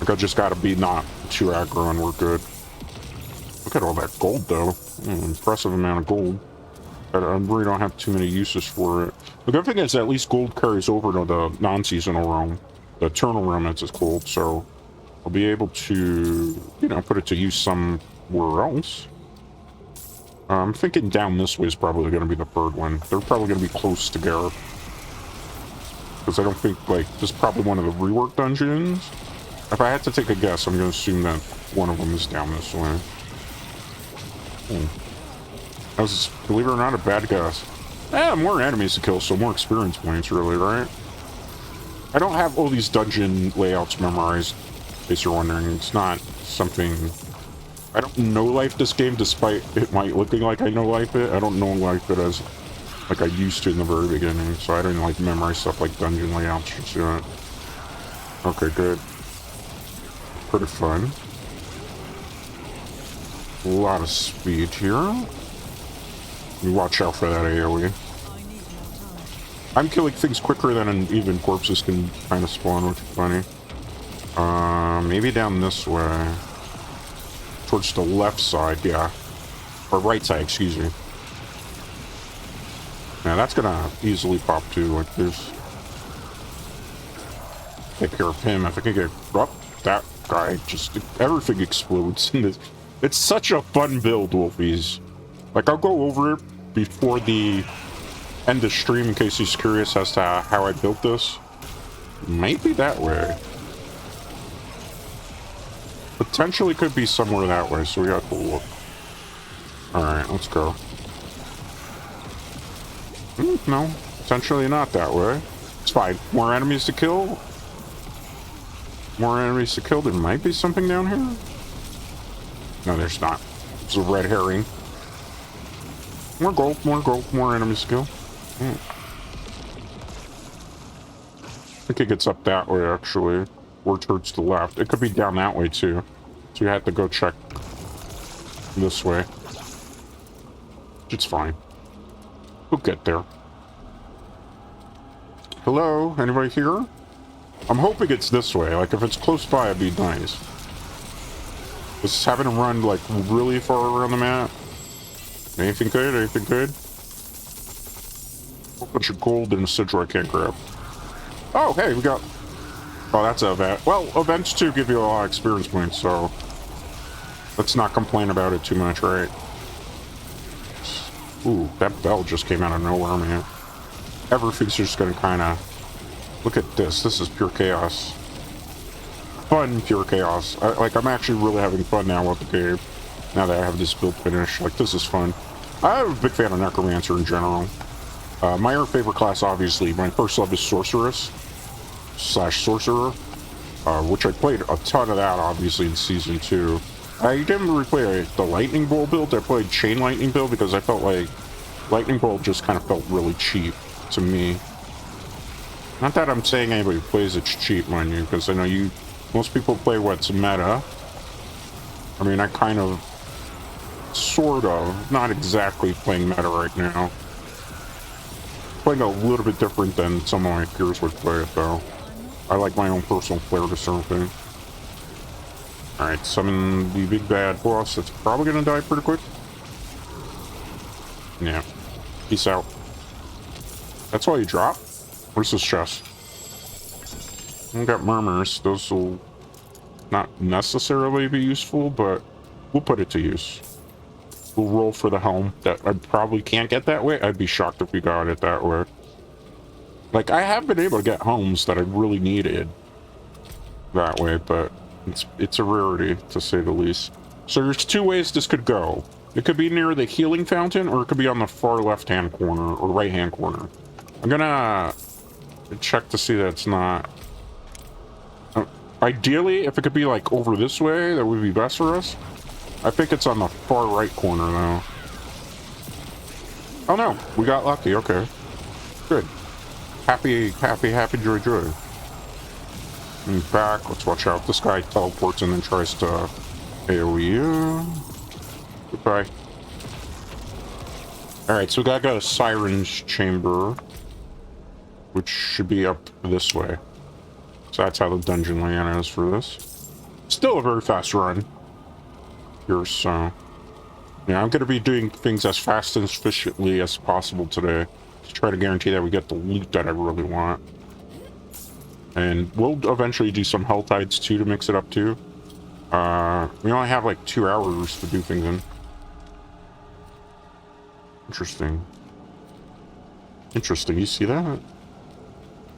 S1: Like, I just got to be not too aggro and we're good. Look at all that gold, though. Impressive amount of gold. I really don't have too many uses for it. The good thing is at least gold carries over to the non-seasonal realm. The eternal realm, it's called, so I'll be able to, you know, put it to use somewhere else. I'm thinking down this way is probably going to be the third one. They're probably going to be close together. Because I don't think, like, this is probably one of the rework dungeons. If I had to take a guess, I'm going to assume that one of them is down this way. That was, believe it or not, a bad guess. More enemies to kill, so more experience points, really, right? I don't have all these dungeon layouts memorized, in case you're wondering. It's not something... I don't know life this game, despite it might looking like I know life it. I don't know life it as like I used to in the very beginning, so I didn't like memorize stuff like dungeon layouts. Just do it. Okay, good. Pretty fun. A lot of speed here. You watch out for that AoE. I'm killing things quicker than even corpses can kind of spawn, which is funny. Maybe down this way. Towards the left side, yeah. Or right side, excuse me. Yeah, that's gonna easily pop too, like this. Take care of him. If I can get up, that guy just... everything explodes in this. It's such a fun build, Wolfies. Like, I'll go over it before the end of stream in case he's curious as to how I built this. Might be that way. Potentially could be somewhere that way, so we have to look. Alright, let's go. No, potentially not that way. It's fine. More enemies to kill? More enemies to kill? There might be something down here? No, there's not. It's a red herring. More gold, more enemies to kill. I think it gets up that way, actually. Or towards the left. It could be down that way, too. So you have to go check this way. It's fine. We'll get there. Hello? Anybody here? I'm hoping it's this way. Like, if it's close by, it'd be nice. Just having to run, like, really far around the map. Anything good? Anything good? A bunch of gold and a sigil I can't grab. Oh, hey, we got... oh, that's an event. Well, events too give you a lot of experience points, so... let's not complain about it too much, right? Ooh, that bell just came out of nowhere, man. Everything's just gonna kinda... look at this. This is pure chaos. Fun, pure chaos. I'm actually really having fun now with the game. Now that I have this build finished. Like, this is fun. I'm a big fan of Necromancer in general. My other favorite class, obviously, my first love is Sorceress. / Sorcerer. Which I played a ton of that, obviously, in Season 2. I didn't really play the Lightning Bolt build. I played Chain Lightning build because I felt like Lightning Bolt just kind of felt really cheap to me. Not that I'm saying anybody who plays it's cheap, mind you, because I know most people play what's meta. I mean, I kind of, sort of, not exactly playing meta right now. Playing a little bit different than some of my peers would play it, though. I like my own personal flair to certain things. Alright, summon the big bad boss that's probably gonna die pretty quick. Yeah. Peace out. That's all you drop? Where's this chest? We got murmurs. Those will not necessarily be useful, but we'll put it to use. We'll roll for the helm. That I probably can't get that way. I'd be shocked if we got it that way. Like, I have been able to get helms that I really needed that way, but it's a rarity, to say the least. So there's two ways this could go. It could be near the healing fountain, or it could be on the far left-hand corner, or right-hand corner. I'm gonna check to see that it's not... ideally, if it could be, like, over this way, that would be best for us. I think it's on the far right corner, though. Oh, no. We got lucky. Okay. Good. Happy, joy, joy. And back. Let's watch out. This guy teleports and then tries to AoE. Goodbye. Alright, so we gotta go to Siren's Chamber, which should be up this way. So that's how the dungeon layout is for this. Still a very fast run here, so... yeah, I'm gonna be doing things as fast and efficiently as possible today to try to guarantee that we get the loot that I really want. And we'll eventually do some Hell Tides too to mix it up too. We only have like 2 hours to do things in. Interesting. Interesting, you see that?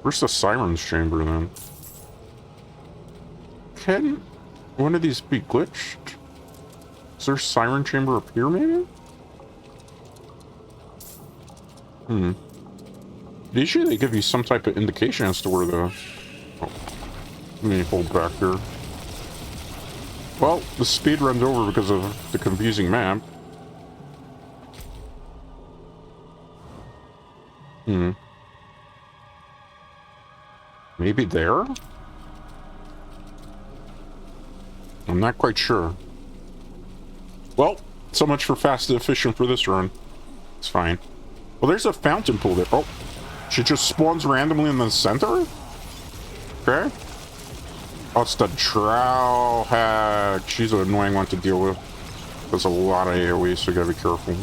S1: Where's the Siren's Chamber then? Can one of these be glitched? Is there a Siren Chamber up here maybe? Usually they give you some type of indication as to where the... Oh, let me hold back here. Well, the speed runs over because of the confusing map. Maybe there? I'm not quite sure. Well, so much for fast and efficient for this run. It's fine. Well, there's a fountain pool there. Oh, she just spawns randomly in the center? Okay. Oh, it's the Drow Hag. She's an annoying one to deal with. There's a lot of AoE, so you gotta be careful.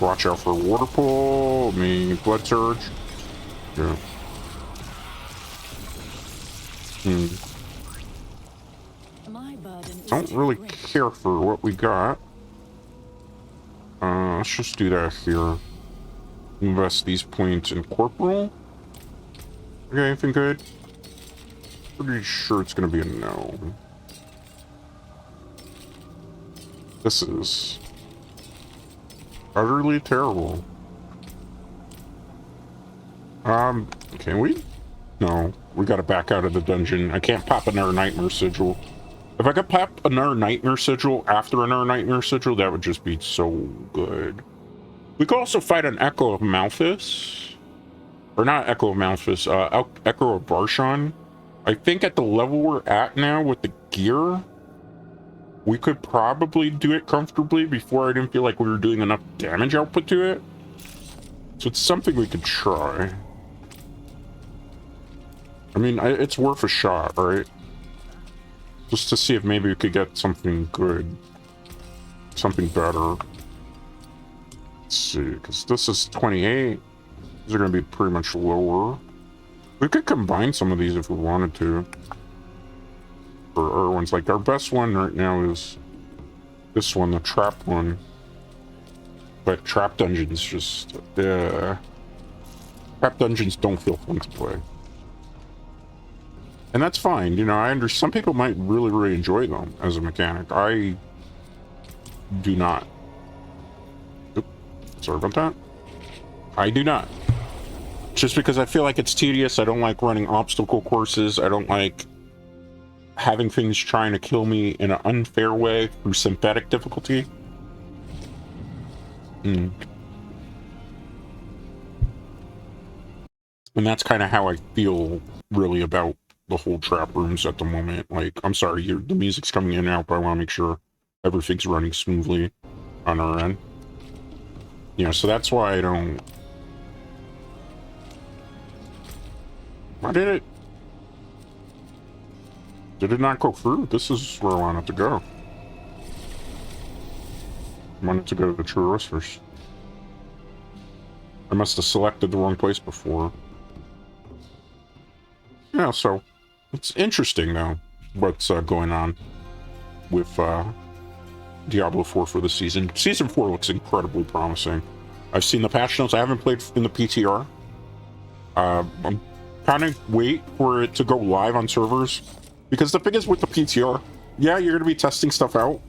S1: Watch out for water pool. Blood surge. Yeah. Don't really care for what we got. Let's just do that here. Invest these points in Corporal. Okay, anything good? Pretty sure it's gonna be a no. This is utterly terrible. Can we? No, we gotta back out of the dungeon. I can't pop another Nightmare Sigil. If I could pop another Nightmare Sigil after another Nightmare Sigil, that would just be so good. We could also fight an Echo of Malphas. Or not Echo of Malphas, Echo of Barshan. I think at the level we're at now with the gear, we could probably do it comfortably before I didn't feel like we were doing enough damage output to it. So it's something we could try. I mean, it's worth a shot, right? Just to see if maybe we could get something good. Something better. Let's see, because this is 28. These are going to be pretty much lower. We could combine some of these if we wanted to. For our ones. Like, our best one right now is this one, the trap one. But trap dungeons just... trap dungeons don't feel fun to play. And that's fine, you know, I understand some people might really, really enjoy them as a mechanic. I do not. Oop, sorry about that. I do not. Just because I feel like it's tedious. I don't like running obstacle courses. I don't like having things trying to kill me in an unfair way through synthetic difficulty. And that's kind of how I feel really about the whole trap rooms at the moment. Like, I'm sorry, the music's coming in and out, but I want to make sure everything's running smoothly on our end. You know, so that's why I don't... Why did it... Did it not go through? This is where I wanted to go. I wanted to go to the True Whispers. I must have selected the wrong place before. Yeah, so... It's interesting, though, what's going on with Diablo IV for the season. Season 4 looks incredibly promising. I've seen the patch notes. I haven't played in the PTR. I'm kind of wait for it to go live on servers. Because the thing is with the PTR, yeah, you're going to be testing stuff out,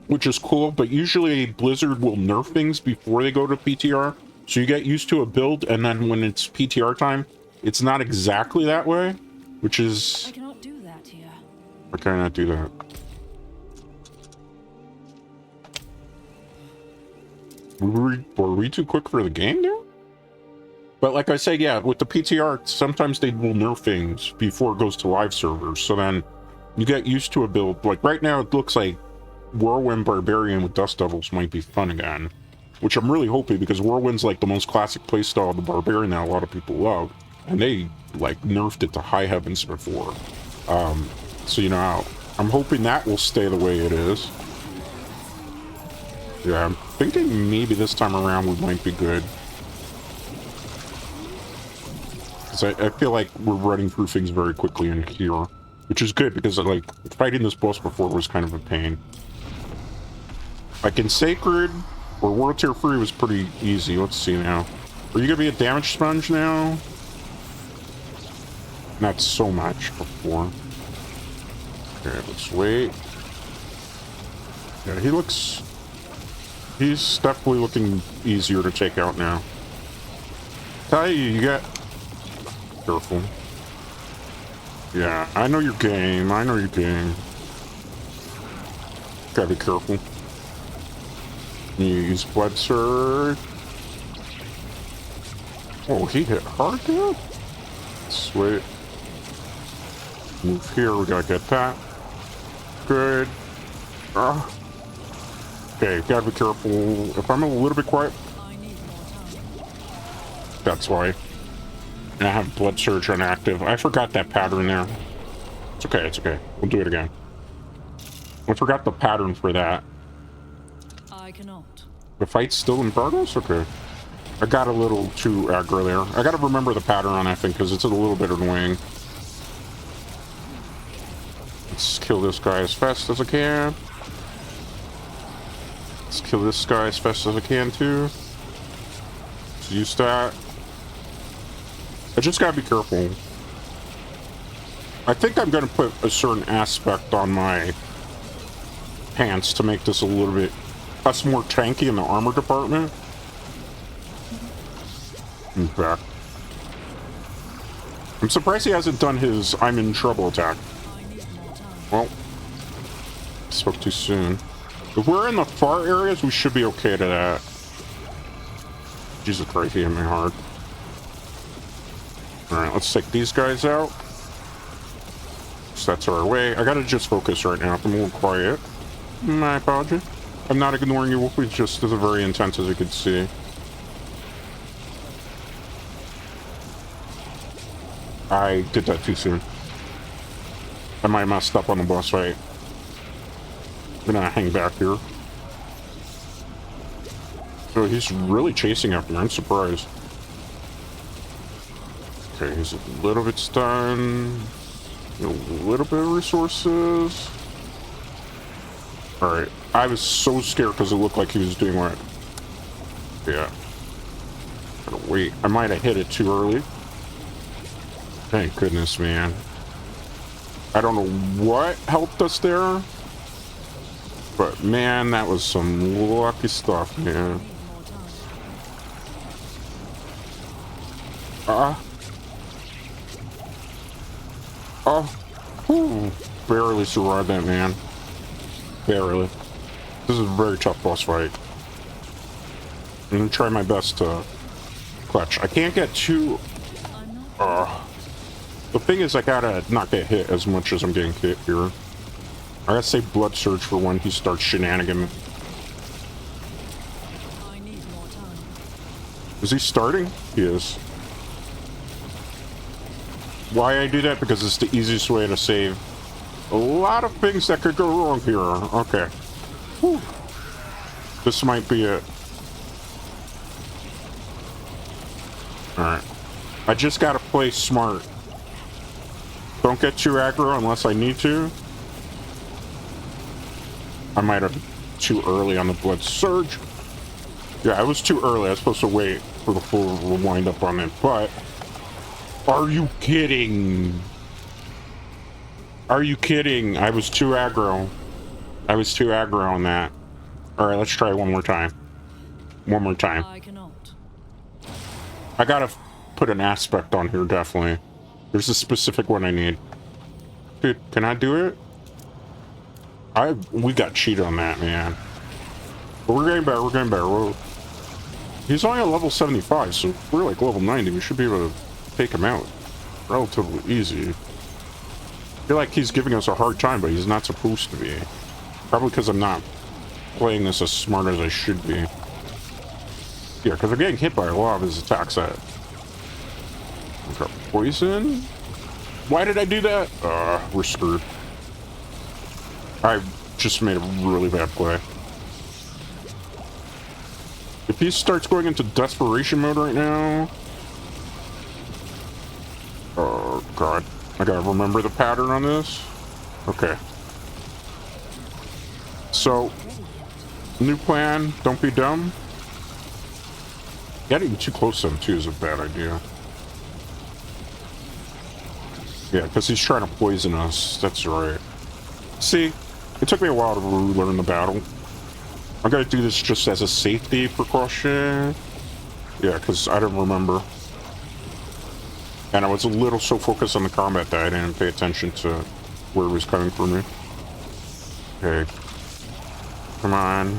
S1: which is cool, but usually Blizzard will nerf things before they go to PTR. So you get used to a build, and then when it's PTR time, it's not exactly that way. Which is...
S2: I cannot do that here.
S1: I cannot do that. Were we too quick for the game there? But like I say, yeah, with the PTR, sometimes they will nerf things before it goes to live servers. So then you get used to a build. Like right now, it looks like Whirlwind Barbarian with Dust Devils might be fun again. Which I'm really hoping, because Whirlwind's like the most classic playstyle of the Barbarian that a lot of people love. And they like nerfed it to high heavens before. So you know, I'm hoping that will stay the way it is. Yeah, I'm thinking maybe this time around we might be good. Because I feel like we're running through things very quickly in here, which is good because like fighting this boss before was kind of a pain. Like in Sacred or World Tier 3 was pretty easy. Let's see now. Are you gonna be a damage sponge now? Not so much before. Okay, let's wait. Yeah, he's definitely looking easier to take out now. Tell you got... Careful. Yeah, I know your game. I know your game. Gotta be careful. Use Blood Surge. Oh, he hit hard there? Sweet. Move here, we gotta get that. Good. Okay, gotta be careful. If I'm a little bit quiet... That's why. And I have Blood Surge on active. I forgot that pattern there. It's okay, it's okay. We'll do it again. I forgot the pattern for that.
S2: I cannot.
S1: The fight's still in progress? Okay. I got a little too aggro there. I gotta remember the pattern on that thing because it's a little bit annoying. Let's kill this guy as fast as I can. Let's kill this guy as fast as I can too. Let's use that. I just gotta be careful. I think I'm gonna put a certain aspect on my pants to make this a little bit us more tanky in the armor department. In fact, I'm surprised he hasn't done his I'm in trouble attack. Well, spoke too soon. If we're in the far areas, we should be okay to that. Jesus Christ, he hit me hard. Alright, let's take these guys out. So that's our way. I gotta just focus right now. I'm a little quiet. My apology. I'm not ignoring you, Wolfies, just as very intense as you can see. I did that too soon. I might have messed up on the boss fight. I'm gonna hang back here. Oh, he's really chasing after me. I'm surprised. Okay, he's a little bit stunned. A little bit of resources. Alright. I was so scared because it looked like he was doing what? Yeah. Gotta wait. I might have hit it too early. Thank goodness, man. I don't know what helped us there. But man, that was some lucky stuff, man. Whew. Barely survived that, man. Barely. This is a very tough boss fight. I'm gonna try my best to clutch. I can't get too... The thing is, I gotta not get hit as much as I'm getting hit here. I gotta save Blood Surge for when he starts shenanigan. Is he starting? He is. Why I do that? Because it's the easiest way to save a lot of things that could go wrong here. Okay. Whew. This might be it. Alright. I just gotta play smart. Don't get too aggro unless I need to. I might have too early on the Blood Surge. Yeah, I was too early. I was supposed to wait for the full wind up on it, but... Are you kidding? Are you kidding? I was too aggro. I was too aggro on that. Alright, let's try one more time. One more time.
S2: I cannot.
S1: I gotta put an aspect on here, definitely. There's a specific one I need. Dude, can I do it? We got cheated on that, man. But we're getting better, we're getting better. He's only at level 75, so we're like level 90. We should be able to take him out relatively easy. I feel like he's giving us a hard time, but he's not supposed to be. Probably because I'm not playing this as smart as I should be. Yeah, because I'm getting hit by a lot of his attacks at. Got poison? Why did I do that? We're screwed. I just made a really bad play. If he starts going into desperation mode right now... God. I gotta remember the pattern on this. Okay. So, new plan. Don't be dumb. Getting too close to him, too, is a bad idea. Yeah, because he's trying to poison us. That's right. See, it took me a while to relearn the battle. I gotta do this just as a safety precaution. Yeah, because I didn't remember. And I was a little so focused on the combat that I didn't pay attention to where it was coming from me. Okay. Come on.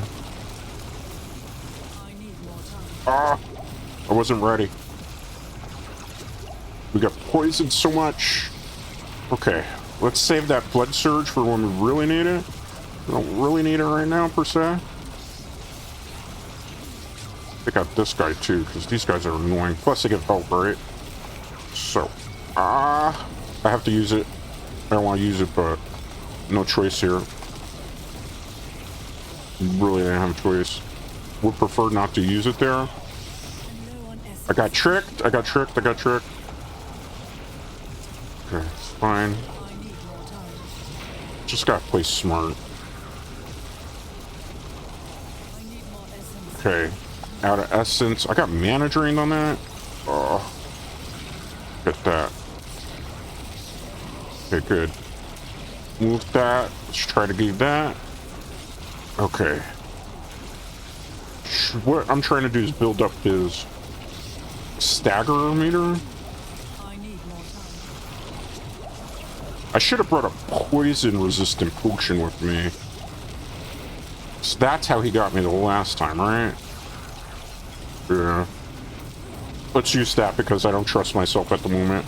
S1: Ah! I wasn't ready. We got poisoned so much. Okay. Let's save that blood surge for when we really need it. We don't really need it right now, per se. Take out this guy, too, because these guys are annoying. Plus, they give help, right? So, I have to use it. I don't want to use it, but no choice here. Really didn't have a choice. Would prefer not to use it there. I got tricked. I got tricked. I got tricked. Okay, it's fine. Just gotta play smart. Okay, out of essence. I got mana drained on that. Oh. Get that. Okay, good. Move that. Let's try to get that. Okay. What I'm trying to do is build up his stagger meter. I should have brought a poison resistant potion with me. So that's how he got me the last time, right? Yeah. Let's use that because I don't trust myself at the moment.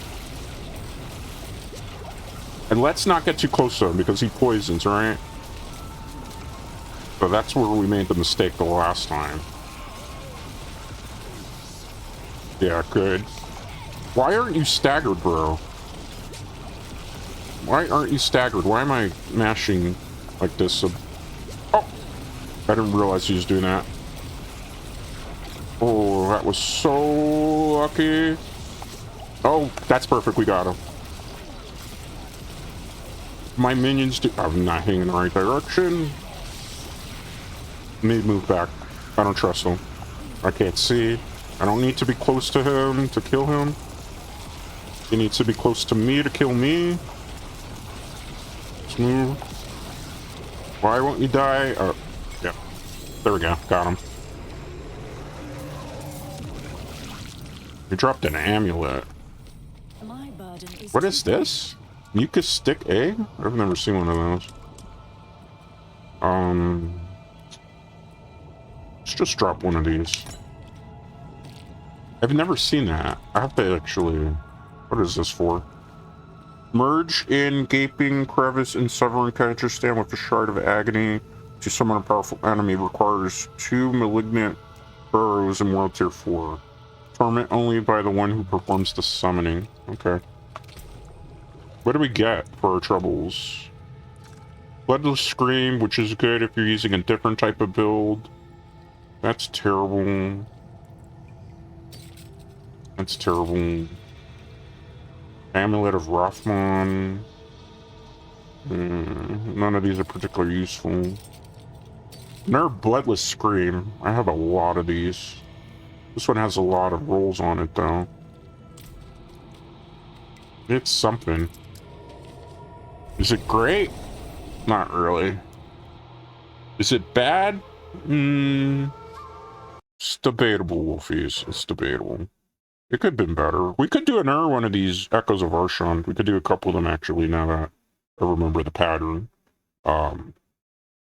S1: And let's not get too close to him because he poisons, right? So that's where we made the mistake the last time. Yeah, good. Why aren't you staggered, bro? Why aren't you staggered? Why am I mashing like this? Oh! I didn't realize he was doing that. Oh, that was so lucky. Oh, that's perfect. We got him. My minions do... I'm not heading in the right direction. Need to move back. I don't trust him. I can't see. I don't need to be close to him to kill him. He needs to be close to me to kill me. Let's move. Why won't you die? Oh, yeah. There we go. Got him. You dropped an amulet. What is this? Mucus stick egg? I've never seen one of those. Let's just drop one of these. I've never seen that. I have to actually... What is this for? Merge in gaping crevice in severing character stand with a shard of agony to summon a powerful enemy requires 2 malignant burrows in world tier 4. Torment only by the one who performs the summoning. Okay. What do we get for our troubles? Bloodless Scream, which is good if you're using a different type of build. That's terrible. That's terrible. Amulet of Rothmon. None of these are particularly useful. Another Bloodless Scream. I have a lot of these. This one has a lot of rolls on it, though. It's something. Is it great? Not really. Is it bad? It's debatable, Wolfies. It's debatable. It could have been better. We could do another one of these Echoes of Arshon. We could do a couple of them, actually, now that I remember the pattern.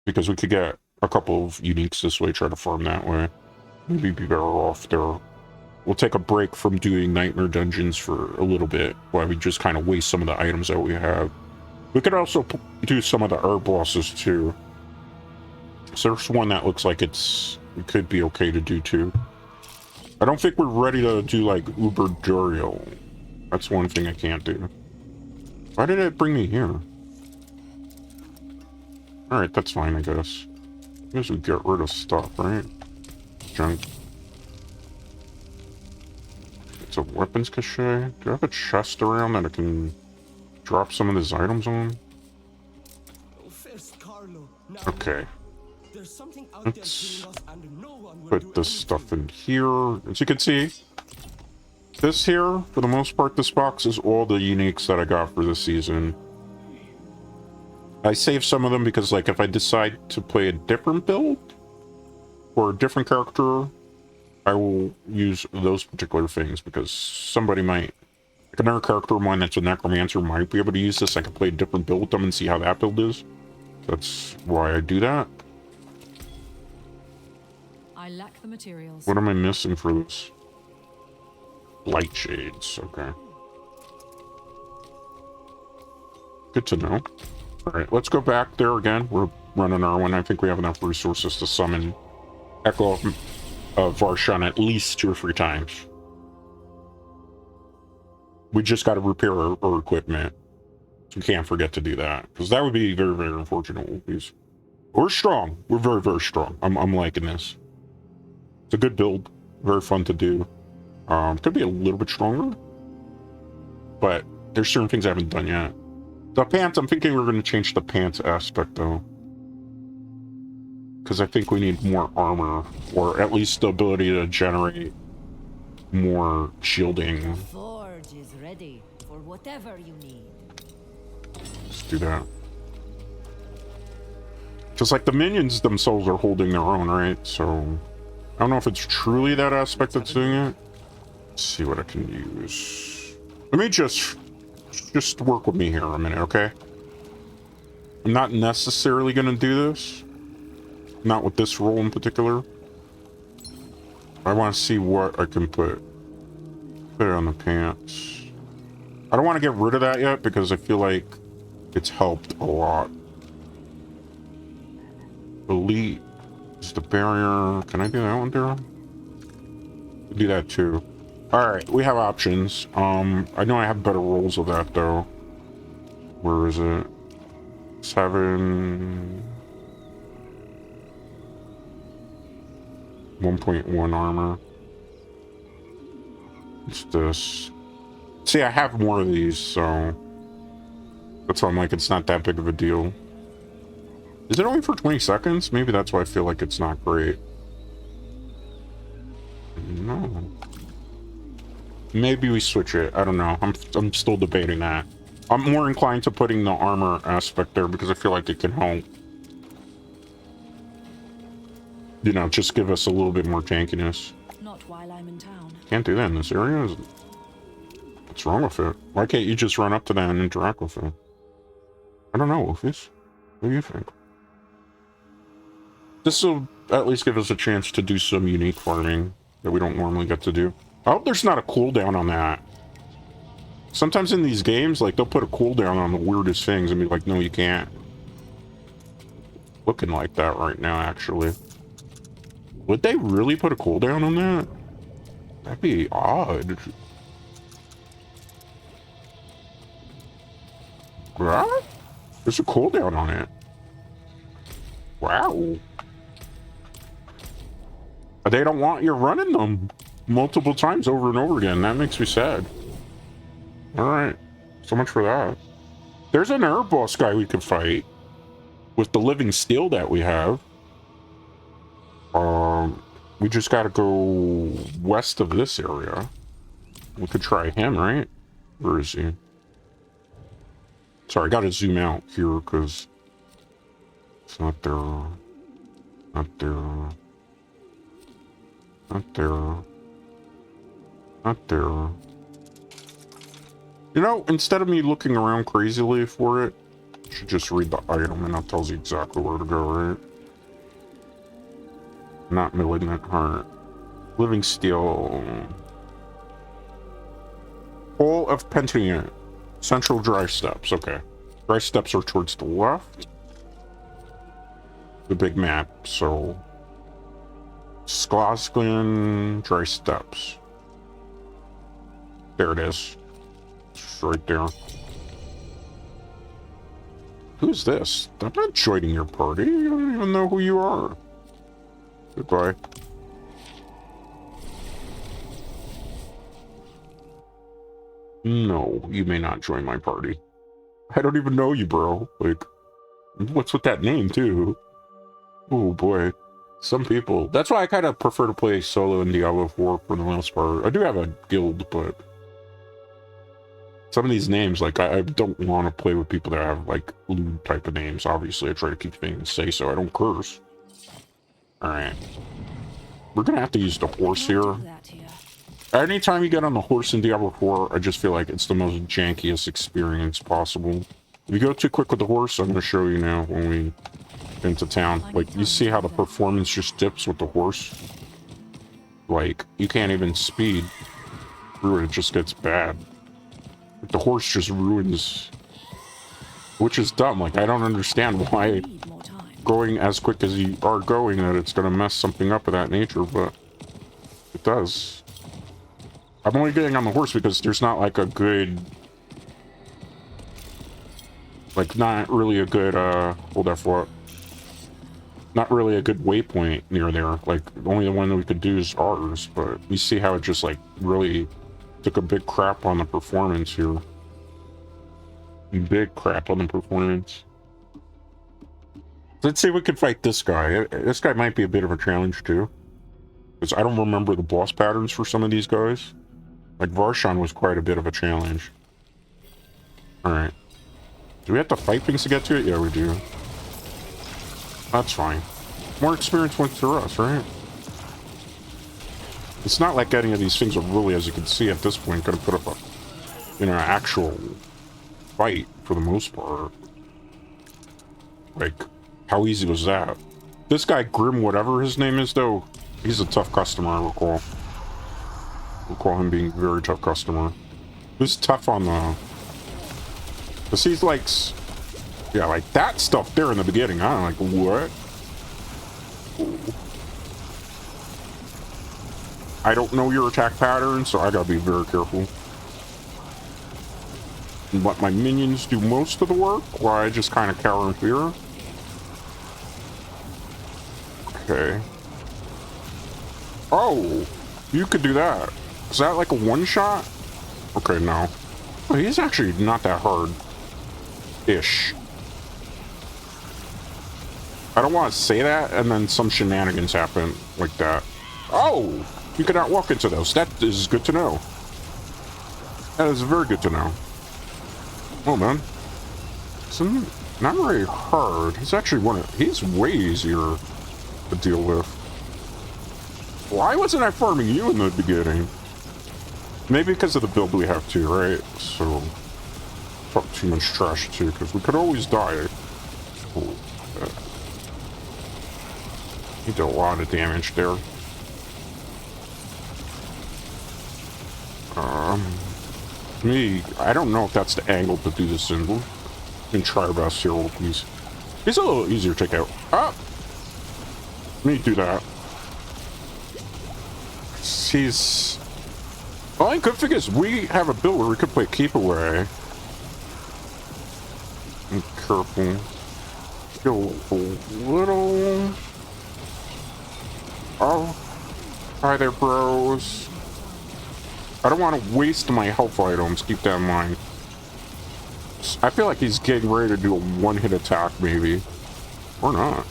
S1: Because we could get a couple of uniques this way, try to farm that way. Maybe be better off there. We'll take a break from doing Nightmare Dungeons for a little bit, while we just kind of waste some of the items that we have. We could also do some of the herb bosses, too. So there's one that looks like it could be okay to do, too. I don't think we're ready to do, like, Uber Duriel. That's one thing I can't do. Why did it bring me here? Alright, that's fine, I guess. I guess we get rid of stuff, right? Junk. It's a weapons cache. Do I have a chest around that I can drop some of these items on? Okay. Let's put this stuff in here. As you can see, this here, for the most part, this box is all the uniques that I got for this season. I saved some of them because, like, if I decide to play a different build or a different character, I will use those particular things because somebody might, like another character of mine that's a necromancer might be able to use this. I can play a different build with them and see how that build is. That's why I do that.
S2: I lack the materials.
S1: What am I missing for this? Light shades, okay. Good to know. Alright, let's go back there again. We're running our one. I think we have enough resources to summon Echo of Varshan at least 2 or 3 times. We just got to repair our equipment. We can't forget to do that, because that would be very, very unfortunate. We're strong. We're very, very strong. I'm liking this. It's a good build. Very fun to do. Could be a little bit stronger, but there's certain things I haven't done yet. The pants, I'm thinking we're going to change the pants aspect, though. Because I think we need more armor, or at least the ability to generate more shielding.
S3: Forge is ready for whatever you need.
S1: Let's do that. Just like the minions themselves are holding their own, right? So, I don't know if it's truly that aspect that's doing it. Let's see what I can use. Let me just work with me here a minute, okay? I'm not necessarily going to do this. Not with this role in particular. I want to see what I can put it on the pants. I don't want to get rid of that yet because I feel like it's helped a lot. Elite is the barrier. Can I do that one, Daryl? Do that too. Alright, we have options. I know I have better rolls of that though. Where is it? 7... 1.1 armor. It's this. See, I have more of these, so that's why I'm like, it's not that big of a deal. Is it only for 20 seconds? Maybe that's why I feel like it's not great. No. Maybe we switch it. I don't know. I'm still debating that. I'm more inclined to putting the armor aspect there because I feel like it can help. You know, just give us a little bit more tankiness.
S2: Not while I'm in town.
S1: Can't do that in this area. What's wrong with it? Why can't you just run up to that and interact with it? I don't know, Wolfies. What do you think? This will at least give us a chance to do some unique farming that we don't normally get to do. I hope there's not a cooldown on that. Sometimes in these games, like, they'll put a cooldown on the weirdest things and be like, no, you can't. Looking like that right now, actually. Would they really put a cooldown on that? That'd be odd. What? There's a cooldown on it. Wow. They don't want you running them multiple times over and over again. That makes me sad. Alright. So much for that. There's an herb boss guy we could fight. With the living steel that we have. We just gotta go west of this area. We could try him, right? Where is he? Sorry, I gotta zoom out here because it's not there. Not there. Not there. Not there. You know, instead of me looking around crazily for it, you should just read the item and that tells you exactly where to go, right? Not malignant heart. Living steel. Hole of Pentient. Central dry steps. Okay. Dry steps are towards the left. The big map. So Sklaskin dry steps. There it is. It's right there. Who's this? I'm not joining your party. I don't even know who you are. Goodbye. No, you may not join my party. I don't even know you, bro. Like, what's with that name, too? Oh, boy. Some people... That's why I kind of prefer to play solo in Diablo 4 for the most part. I do have a guild, but... Some of these names, like, I don't want to play with people that have, like, lewd type of names. Obviously, I try to keep things safe so I don't curse. Alright. We're gonna have to use the horse here. Anytime you get on the horse in Diablo 4, I just feel like it's the most jankiest experience possible. If you go too quick with the horse, I'm gonna show you now when we get into town. Like, you see how the performance just dips with the horse? Like, you can't even speed through it, it just gets bad. The horse just ruins, which is dumb. Like, I don't understand why going as quick as you are going that it's gonna mess something up of that nature, but it does. I'm only getting on the horse because there's not like a good, like, not really a good hold that for it. Not really a good waypoint near there. Like, only the one that we could do is ours, but you see how it just like really took a big crap on the performance here. Big crap on the performance. Let's see if we can fight this guy. This guy might be a bit of a challenge too, because I don't remember the boss patterns for some of these guys. Like, Varshan was quite a bit of a challenge. Alright. Do we have to fight things to get to it? Yeah, we do. That's fine. More experience went through us, right? It's not like any of these things are really, as you can see at this point, going to put up a, you know, actual fight for the most part. Like, how easy was that? This guy, Grim, whatever his name is, though, he's a tough customer, I recall. Recall him being a very tough customer. Who's tough on the... Because he's like... Yeah, like that stuff there in the beginning. I'm like, what? Ooh. I don't know your attack pattern, so I gotta be very careful. And let my minions do most of the work, while I just kind of cower in fear. Okay. Oh! You could do that. Is that like a one-shot? Okay, no. Oh, he's actually not that hard-ish. I don't want to say that, and then some shenanigans happen like that. Oh! You cannot walk into those. That is good to know. That is very good to know. Oh, man. It's not very hard. He's actually he's way easier to deal with. Why wasn't I farming you in the beginning? Maybe because of the build we have too, right? So, talk too much trash too, because we could always die. Oh, he did a lot of damage there. I don't know if that's the angle to do this in. We can try our best here, Wolfies. He's a little easier to take out. Ah! Let me do that. He's... Well, the good thing is we have a build where we could play keep away. Be careful. Go a little... Oh. Hi there, bros. I don't want to waste my health items, keep that in mind. I feel like he's getting ready to do a one-hit attack, maybe. Or not.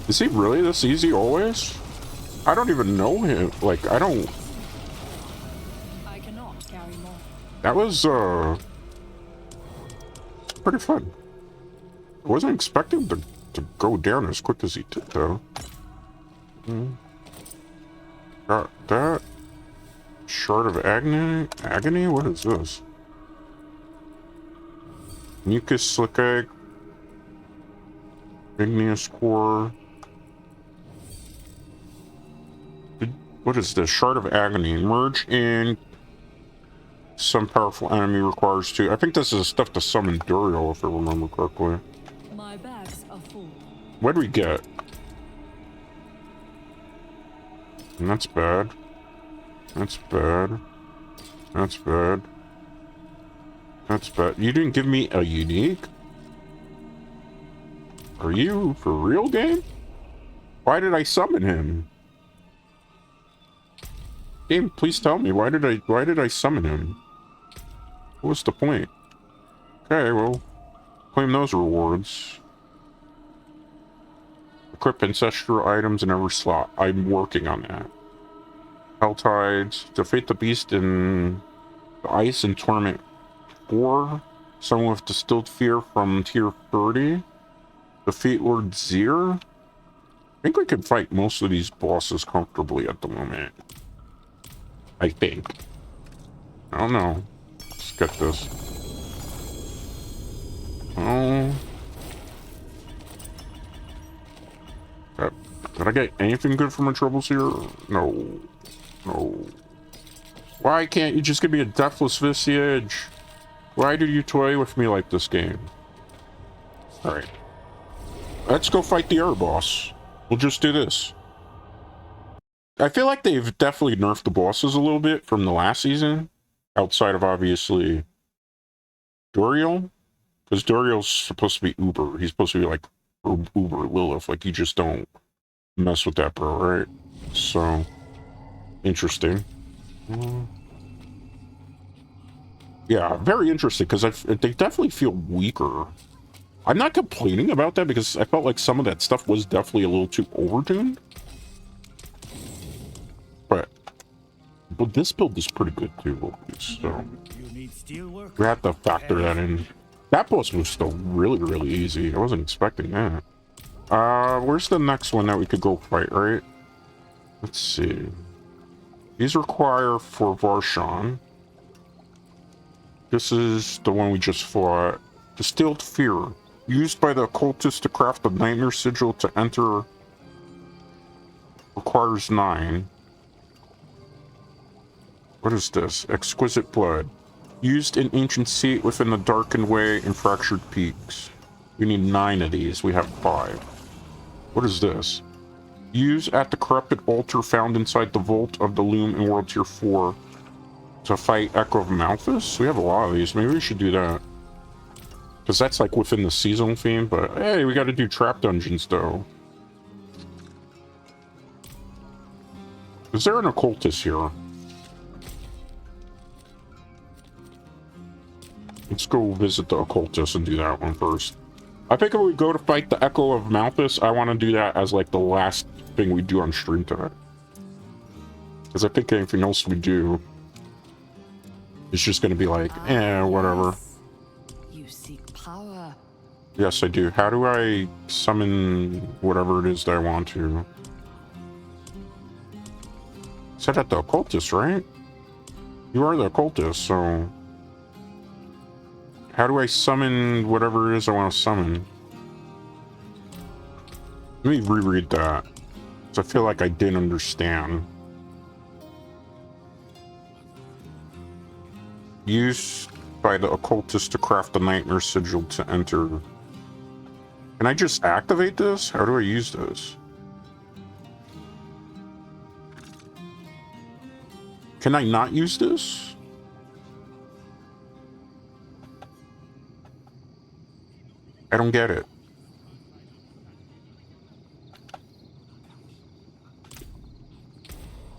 S1: Is he really this easy always? I don't even know him. Like, I don't...
S2: I cannot carry more.
S1: That was, pretty fun. I wasn't expecting to go down as quick as he did, though. Got that. Shard of Agony? Agony? What is this? Mucus Slick Egg. Igneous Core. What is this? Shard of Agony. Merge in. Some powerful enemy requires two. I think this is stuff to summon Duriel, if I remember correctly.
S2: My bags are full.
S1: What do we get? And that's bad. That's bad. That's bad. That's bad. You didn't give me a unique? Are you for real, game? Why did I summon him? Game, please tell me, why did I summon him? What was the point? Okay, well, claim those rewards. Equip ancestral items in every slot. I'm working on that. Helltides. Defeat the beast in the ice in Tournament 4. Someone with Distilled Fear from tier 30. Defeat Lord Zir. I think we can fight most of these bosses comfortably at the moment. I think. I don't know. Let's get this. Oh. Did I get anything good from my troubles here? No. No. Why can't you just give me a Deathless Visage? Why do you toy with me like this game? Alright. Let's go fight the air boss. We'll just do this. I feel like they've definitely nerfed the bosses a little bit from the last season. Outside of, obviously, Doriel. Because Doriel's supposed to be Uber. He's supposed to be like Uber Lilith. Like, you just don't mess with that, bro, right? So, interesting. Yeah, very interesting, because they definitely feel weaker. I'm not complaining about that, because I felt like some of that stuff was definitely a little too overtuned. But this build is pretty good, too, so we have to factor that in. That boss was still really, really easy. I wasn't expecting that. Where's the next one that we could go fight, right? Let's see. These require for Varshan. This is the one we just fought. Distilled Fear. Used by the occultist to craft the Nightmare Sigil to enter. Requires 9. What is this? Exquisite Blood. Used in Ancient Seat within the Darkened Way and Fractured Peaks. We need 9 of these. We have 5. What is this? Use at the corrupted altar found inside the vault of the Loom in World Tier 4 to fight Echo of Malthus. We have a lot of these. Maybe we should do that. Because that's like within the seasonal theme, but hey, we gotta do trap dungeons though. Is there an occultist here? Let's go visit the occultist and do that one first. I think if we go to fight the Echo of Malthus, I want to do that as like the last thing we do on stream today. Because I think anything else we do is just going to be like, whatever.
S3: You seek power.
S1: Yes, I do. How do I summon whatever it is that I want to? Set at the occultist, right? You are the occultist, so... How do I summon whatever it is I want to summon? Let me reread that. Because I feel like I didn't understand. Used by the occultist to craft the Nightmare Sigil to enter. Can I just activate this? How do I use this? Can I not use this? I don't get it.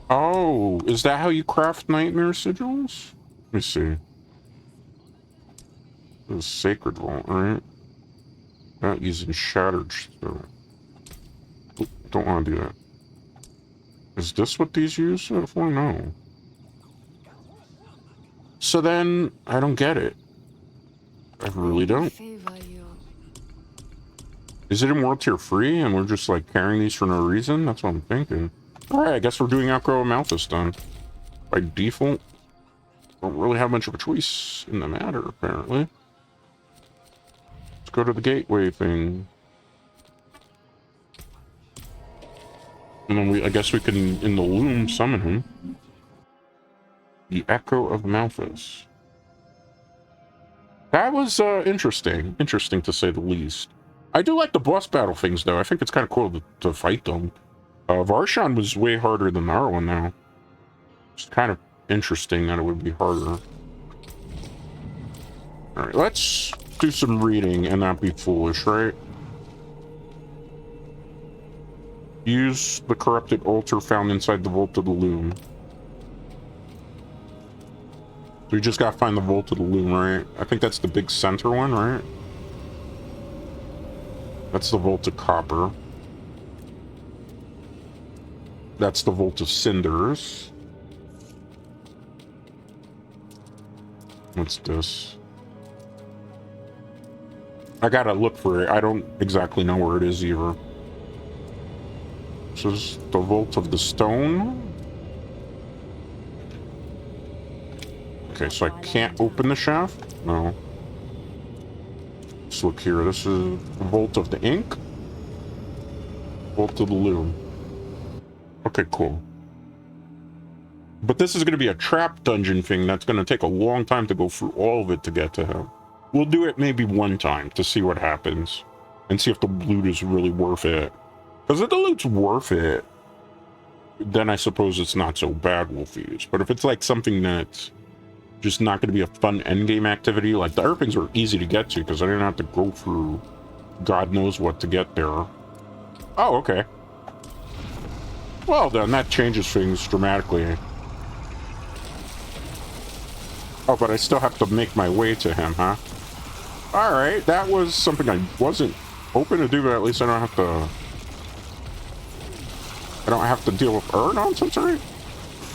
S1: Oh, is that how you craft Nightmare Sigils? Let me see. This is Sacred Vault, right? Not using Shattered Stone. Don't want to do that. Is this what these use for? No. So then, I don't get it. I really don't. Is it in World Tier 3 and we're just like carrying these for no reason? That's what I'm thinking. Alright, I guess we're doing Echo of Malthus then. By default. Don't really have much of a choice in the matter, apparently. Let's go to the gateway thing. And then I guess we can, in the Loom, summon him. The Echo of Malthus. That was interesting. Interesting to say the least. I do like the boss battle things, though. I think it's kind of cool to fight them. Varshan was way harder than our one, now. It's kind of interesting that it would be harder. Alright, let's do some reading and not be foolish, right? Use the corrupted altar found inside the vault of the Loom. So we just gotta find the Vault of the Loom, right? I think that's the big center one, right? That's the Vault of Copper. That's the Vault of Cinders. What's this? I gotta look for it. I don't exactly know where it is either. This is the Vault of the Stone. Okay, so I can't open the shaft? No. Let's look here. This is Vault of the Ink. Vault of the Loom. Okay, cool. But this is going to be a trap dungeon thing that's going to take a long time to go through all of it to get to him. We'll do it maybe one time to see what happens. And see if the loot is really worth it. Because if the loot's worth it, then I suppose it's not so bad, Wolfies. But if it's like something that's just not going to be a fun endgame activity, like the other things were easy to get to because I didn't have to go through God knows what to get there. Oh, okay. Well, then that changes things dramatically. Oh, but I still have to make my way to him, huh? Alright, that was something I wasn't hoping to do, but at least I don't have to deal with nonsense, right?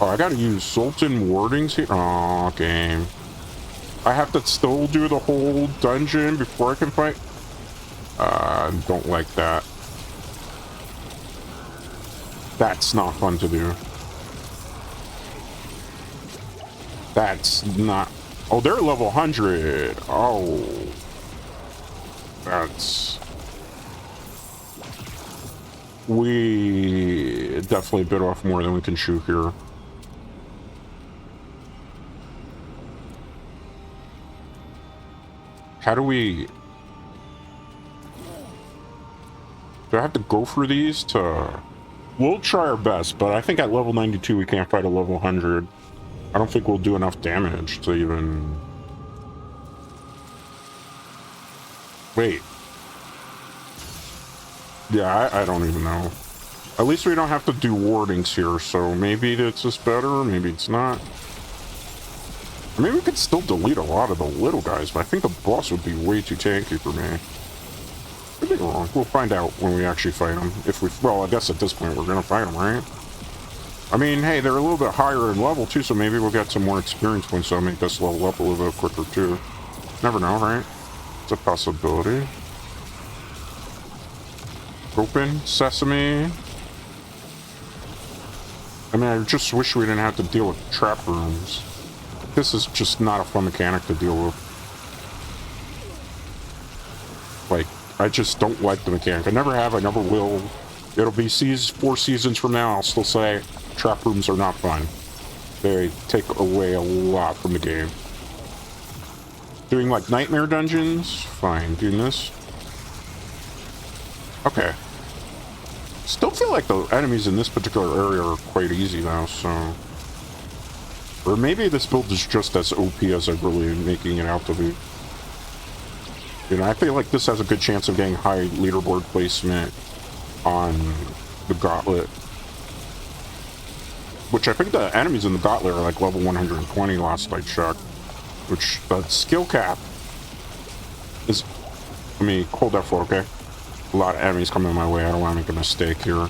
S1: Oh, I gotta use Sultan wardings here? Aw, game. I have to still do the whole dungeon before I can fight? Don't like that. That's not fun to do. That's not... Oh, they're level 100. Oh. That's... We definitely bit off more than we can chew here. How do we... Do I have to go through these to... We'll try our best, but I think at level 92 we can't fight a level 100. I don't think we'll do enough damage to even... Wait. Yeah, I don't even know. At least we don't have to do wardings here, so maybe it's just better, maybe it's not. I mean, we could still delete a lot of the little guys, but I think the boss would be way too tanky for me. Could be wrong. We'll find out when we actually fight them. If we... Well, I guess at this point we're gonna fight them, right? I mean, hey, they're a little bit higher in level, too, so maybe we'll get some more experience points that'll make us level up a little bit quicker, too. Never know, right? It's a possibility. Open sesame. I mean, I just wish we didn't have to deal with trap rooms. This is just not a fun mechanic to deal with. Like, I just don't like the mechanic. I never have, I never will. It'll be 4 seasons from now, I'll still say trap rooms are not fun. They take away a lot from the game. Doing like nightmare dungeons, fine. Doing this. Okay. Still feel like the enemies in this particular area are quite easy now, so... Or maybe this build is just as OP as I'm really making it out to be. You know, I feel like this has a good chance of getting high leaderboard placement on the Gauntlet. Which I think the enemies in the Gauntlet are like level 120 last I checked. Which, the skill cap is... Let me hold that for, okay? A lot of enemies coming my way. I don't want to make a mistake here. I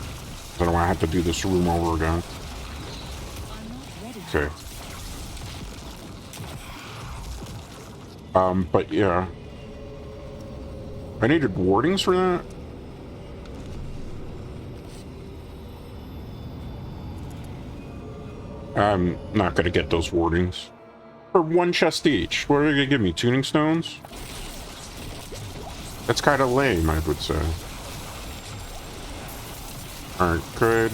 S1: don't want to have to do this room over again. Okay. But yeah. I needed wardings for that? I'm not gonna get those wardings. For 1 chest each. What are they gonna give me? Tuning stones? That's kind of lame, I would say. Alright, good.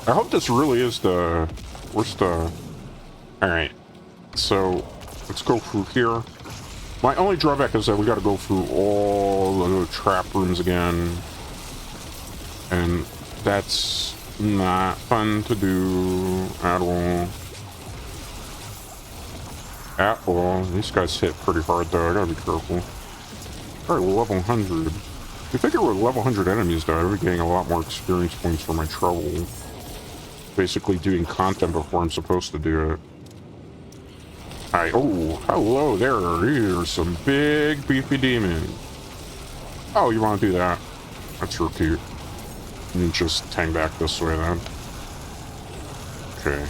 S1: I hope this really is the... Where's the... Alright. So, let's go through here. My only drawback is that we gotta go through all the trap rooms again. And that's not fun to do at all. At all. These guys hit pretty hard though, I gotta be careful. Alright, we're level 100. If I figure with level 100 enemies though, I'd be getting a lot more experience points for my trouble. Basically doing content before I'm supposed to do it. Hi. Oh, hello there. Here's some big beefy demons. Oh, you want to do that? That's real cute. And just hang back this way then. Okay.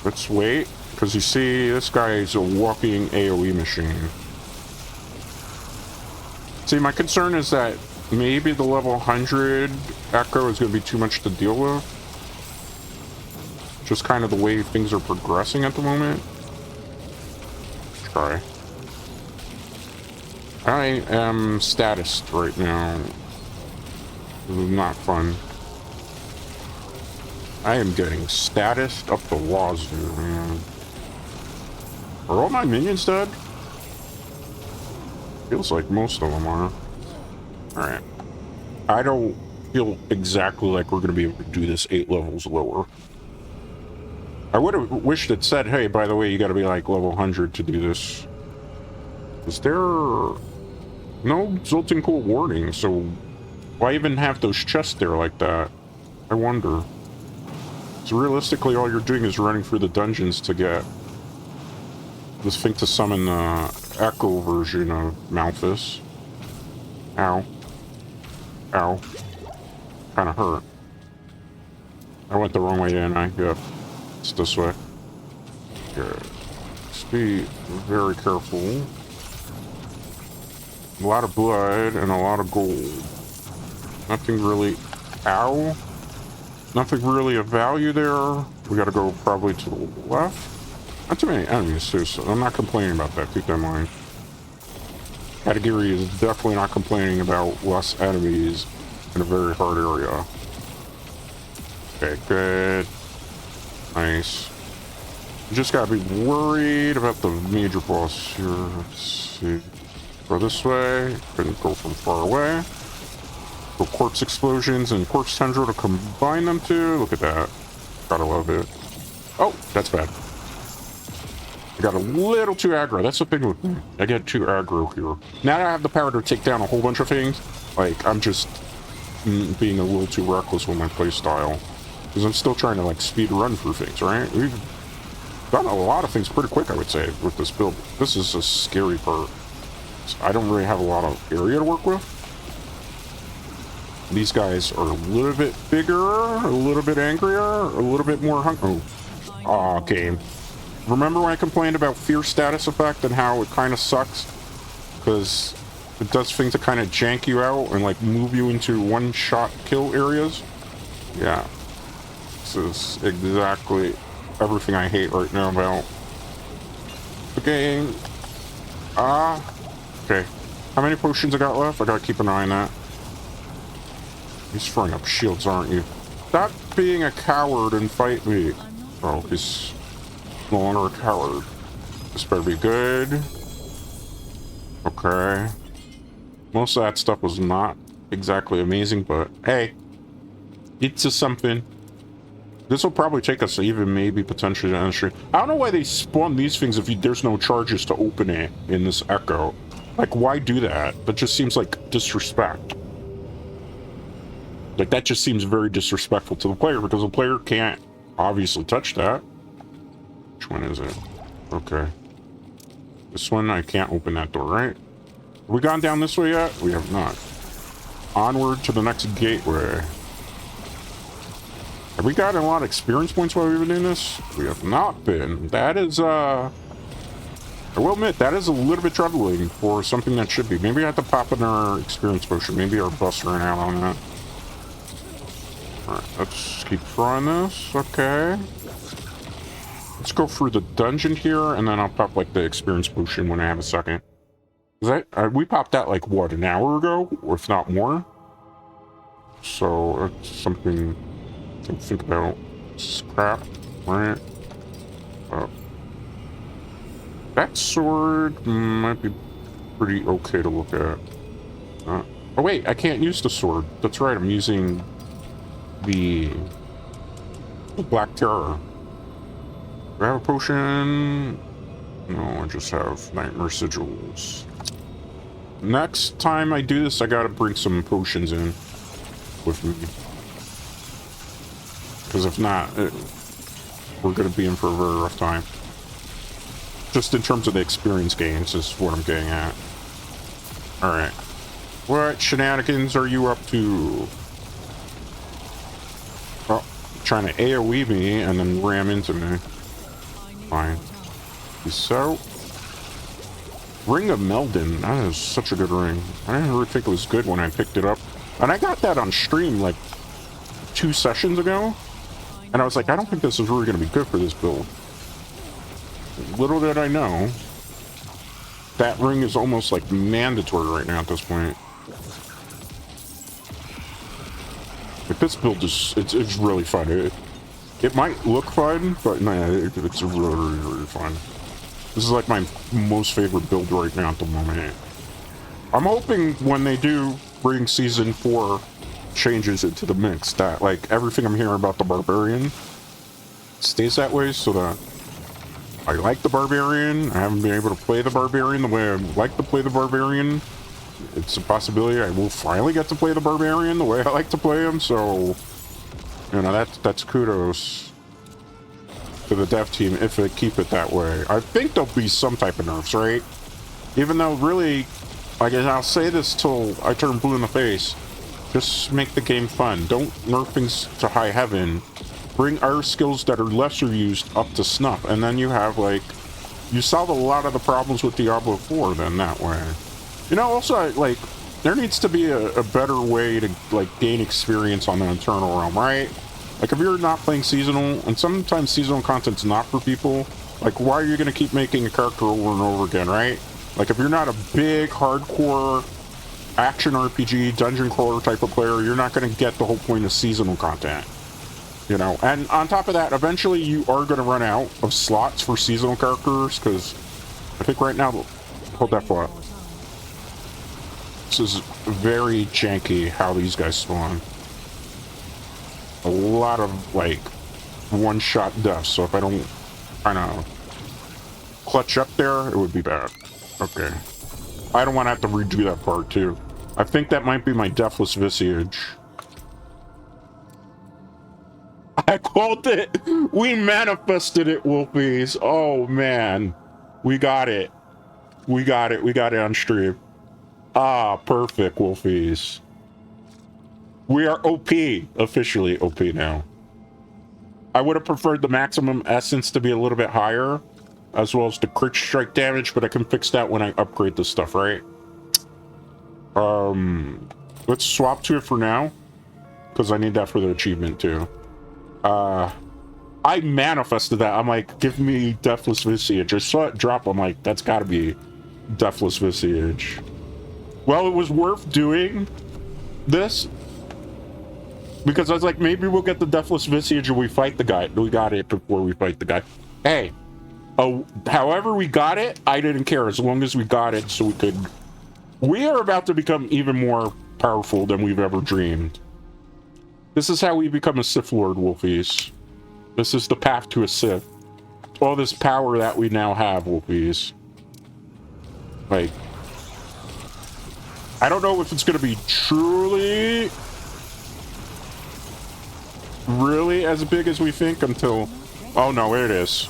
S1: Let's wait, because you see, this guy is a walking AoE machine. See, my concern is that maybe the level 100 Echo is going to be too much to deal with. Just kind of the way things are progressing at the moment. Try. I am statused right now. This is not fun. I am getting statused up the wazoo, man. Are all my minions dead? Feels like most of them are. Alright. I don't feel exactly like we're going to be able to do this 8 levels lower. I would have wished it said, hey, by the way, you got to be like level 100 to do this. Is there no Zoltan Cool warning? So why even have those chests there like that? I wonder. So realistically, all you're doing is running through the dungeons to get this thing to summon the Echo version of Malthus. Ow. Ow. Kind of hurt. I went the wrong way, didn't I? Yep. It's this way. Okay. Let's be very careful. A lot of blood and a lot of gold. Nothing really... Ow. Nothing really of value there. We gotta go probably to the left. Not too many enemies, too, so I'm not complaining about that. Keep that in mind. Category is definitely not complaining about less enemies in a very hard area. Okay, good. Nice. You just gotta be worried about the major boss here. Let's see. Go this way. Couldn't go from far away. Go corpse explosions and corpse tendril to combine them to. Look at that. Gotta love it. Oh, that's bad. I got a little too aggro. That's the thing with me. I get too aggro here. Now that I have the power to take down a whole bunch of things, like, I'm just being a little too reckless with my playstyle. Because I'm still trying to, like, speed run through things, right? We've done a lot of things pretty quick, I would say, with this build. This is a scary part. I don't really have a lot of area to work with. These guys are a little bit bigger, a little bit angrier, a little bit more hungry. Oh, game. Remember when I complained about fear status effect and how it kind of sucks? Because it does things to kind of jank you out and like move you into one-shot kill areas? Yeah. This is exactly everything I hate right now about the game. Okay. How many potions I got left? I gotta keep an eye on that. You're throwing up shields, aren't you? Stop being a coward and fight me. Oh, he's no longer a coward. This better be good. Okay. Most of that stuff was not exactly amazing, but hey, it's a something. This will probably take us even maybe potentially to entry. I don't know why they spawn these things if there's no charges to open it in this Echo. Like, why do that? That just seems like disrespect. Like, that just seems very disrespectful to the player because the player can't obviously touch that. Which one is it? Okay. This one, I can't open that door, right? Have we gone down this way yet? We have not. Onward to the next gateway. Have we gotten a lot of experience points while we've been doing this? We have not been. That is, I will admit, that is a little bit troubling for something that should be. Maybe I have to pop in our experience potion. Maybe our bus ran out on that. Alright, let's keep trying this. Okay. Let's go through the dungeon here, and then I'll pop, like, the experience potion when I have a second. We popped that, like, what, an hour ago? Or if not more? So, it's something to think about. Scrap, right? That sword might be pretty okay to look at. Oh, wait, I can't use the sword. That's right, I'm using the Black Terror. Do I have a potion? No, I just have Nightmare Sigils. Next time I do this, I gotta bring some potions in with me. Because if not, we're gonna be in for a very rough time. Just in terms of the experience gains is what I'm getting at. Alright. What shenanigans are you up to? Oh, trying to AoE me and then ram into me. Fine. So, Ring of Meldon. That is such a good ring. I didn't really think it was good when I picked it up. And I got that on stream like 2 sessions ago. And I was like, I don't think this is really going to be good for this build. Little did I know, that ring is almost like mandatory right now at this point. Like this build is, it's really fun. It might look fun, but nah, it's really, really fun. This is like my most favorite build right now at the moment. I'm hoping when they do bring Season 4 changes into the mix, that like everything I'm hearing about the Barbarian stays that way, so that I like the Barbarian. I haven't been able to play the Barbarian the way I like to play the Barbarian. It's a possibility I will finally get to play the Barbarian the way I like to play him, so you know, that's kudos to the dev team if they keep it that way. I think there'll be some type of nerfs, right? Even though really, I guess I'll say this till I turn blue in the face, just make the game fun. Don't nerf things to high heaven. Bring our skills that are lesser used up to snuff, and then you have like, you solve a lot of the problems with Diablo 4 then that way. You know, also like, there needs to be a better way to like gain experience on the Eternal Realm, right? Like if you're not playing seasonal, and sometimes seasonal content's not for people, like why are you going to keep making a character over and over again, right? Like if you're not a big hardcore action RPG dungeon crawler type of player, you're not going to get the whole point of seasonal content. You know, and on top of that, eventually you are going to run out of slots for seasonal characters, because I think right now, hold that thought. This is very janky how these guys spawn. A lot of, like, one-shot deaths, so if I don't kind of clutch up there, it would be bad. Okay. I don't want to have to redo that part, too. I think that might be my Deathless Visage. I called it. We manifested it, Wolfies. Oh, man. We got it. We got it. We got it on stream. Ah, perfect, Wolfies. We are OP. Officially OP now. I would have preferred the maximum essence to be a little bit higher, as well as the crit strike damage, but I can fix that when I upgrade this stuff, right? Let's swap to it for now, because I need that for the achievement, too. I manifested that. I'm like, give me Deathless Visage. I saw it drop. I'm like, that's gotta be Deathless Visage. Well, it was worth doing this, because I was like, maybe we'll get the Deathless Visage and we fight the guy. We got it before we fight the guy. Hey, however we got it, I didn't care, as long as we got it so we could... We are about to become even more powerful than we've ever dreamed. This is how we become a Sith Lord, Wolfies. This is the path to a Sith. All this power that we now have, Wolfies. Like, I don't know if it's going to be truly, really as big as we think until... Oh no, it is.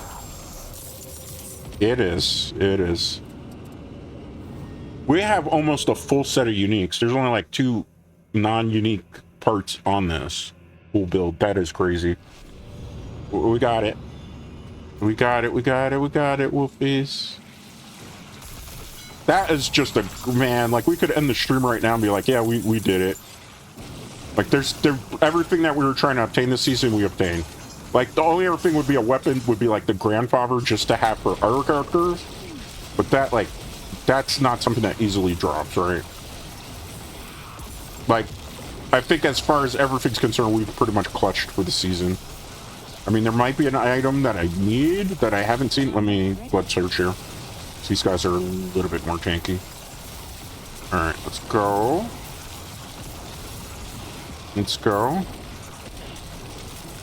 S1: It is. It is. We have almost a full set of uniques. There's only like 2 non-unique parts on this full build. That is crazy. We got it. We got it. We got it. We got it, Wolfies. That is just a... Man, like, we could end the stream right now and be like, yeah, we did it. Like, there's everything that we were trying to obtain this season, we obtained. Like, the only other thing would be a weapon, would be, like, the grandfather just to have for our characters. But that, like, that's not something that easily drops, right? Like, I think as far as everything's concerned, we've pretty much clutched for the season. I mean, there might be an item that I need that I haven't seen. Let's search here. These guys are a little bit more tanky. Alright, let's go. Let's go.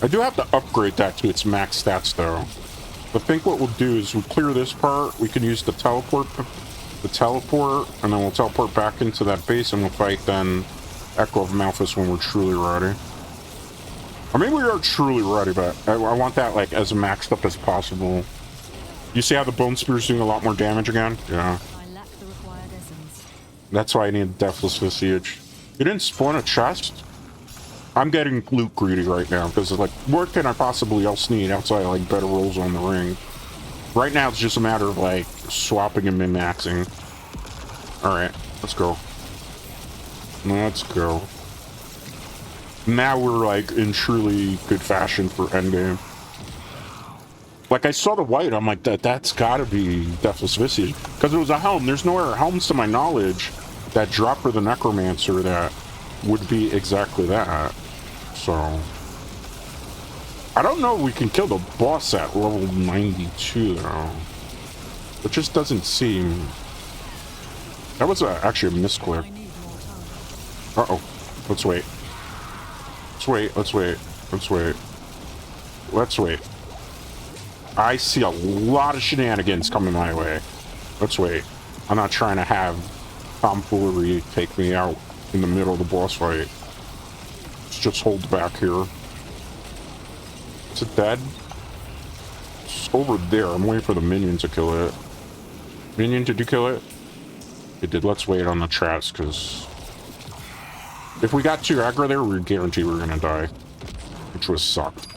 S1: I do have to upgrade that to its max stats, though. I think what we'll do is we'll clear this part. We can use the teleport, and then we'll teleport back into that base, and we'll fight then Echo of Malthus when we're truly ready. I mean, we are truly ready, but I want that, like, as maxed up as possible. You see how the Bone Spear's doing a lot more damage again? Yeah.
S2: I lack the required essence.
S1: That's why I need Deathless Visage. You didn't spawn a chest? I'm getting loot greedy right now because like, what can I possibly else need outside of like better rolls on the ring? Right now it's just a matter of like swapping and min-maxing. Alright, let's go. Let's go. Now we're like in truly good fashion for endgame. Like I saw the white, I'm like that's gotta be Deathless Visage. Because it was a helm. There's no other helms to my knowledge that drop for the Necromancer that would be exactly that. So I don't know if we can kill the boss at level 92 though. It just doesn't seem. That was actually a misclick.
S2: I need more time.
S1: Uh-oh. Let's wait. Let's wait. Let's wait. Let's wait. Let's wait. I see a lot of shenanigans coming my way. Let's wait. I'm not trying to have tomfoolery take me out in the middle of the boss fight. Let's just hold back here. Is it dead? It's over there. I'm waiting for the minion to kill it. Minion, did you kill it? It did. Let's wait on the traps, because if we got too aggro there, we're guaranteed we're gonna die. Which was sucked.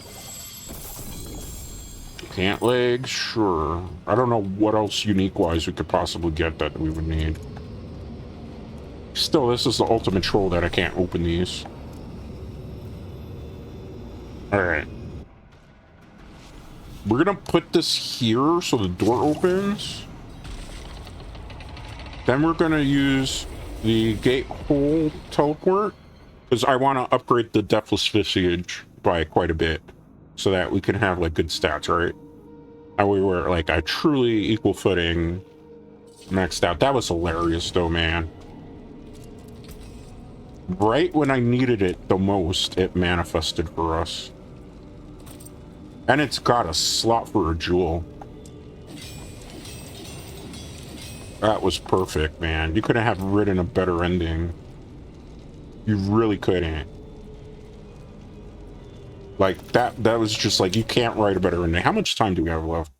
S1: Pant legs? Sure. I don't know what else unique-wise we could possibly get that we would need. Still, this is the ultimate troll that I can't open these. Alright. We're gonna put this here so the door opens. Then we're gonna use the gate hole teleport, because I want to upgrade the Deathless Visage by quite a bit so that we can have like good stats, right? And we were like a truly equal footing maxed out. That was hilarious though, man. Right when I needed it the most, it manifested for us. And it's got a slot for a jewel. That was perfect, man. You couldn't have written a better ending. You really couldn't. Like, that was just like, you can't write a better ending. How much time do we have left?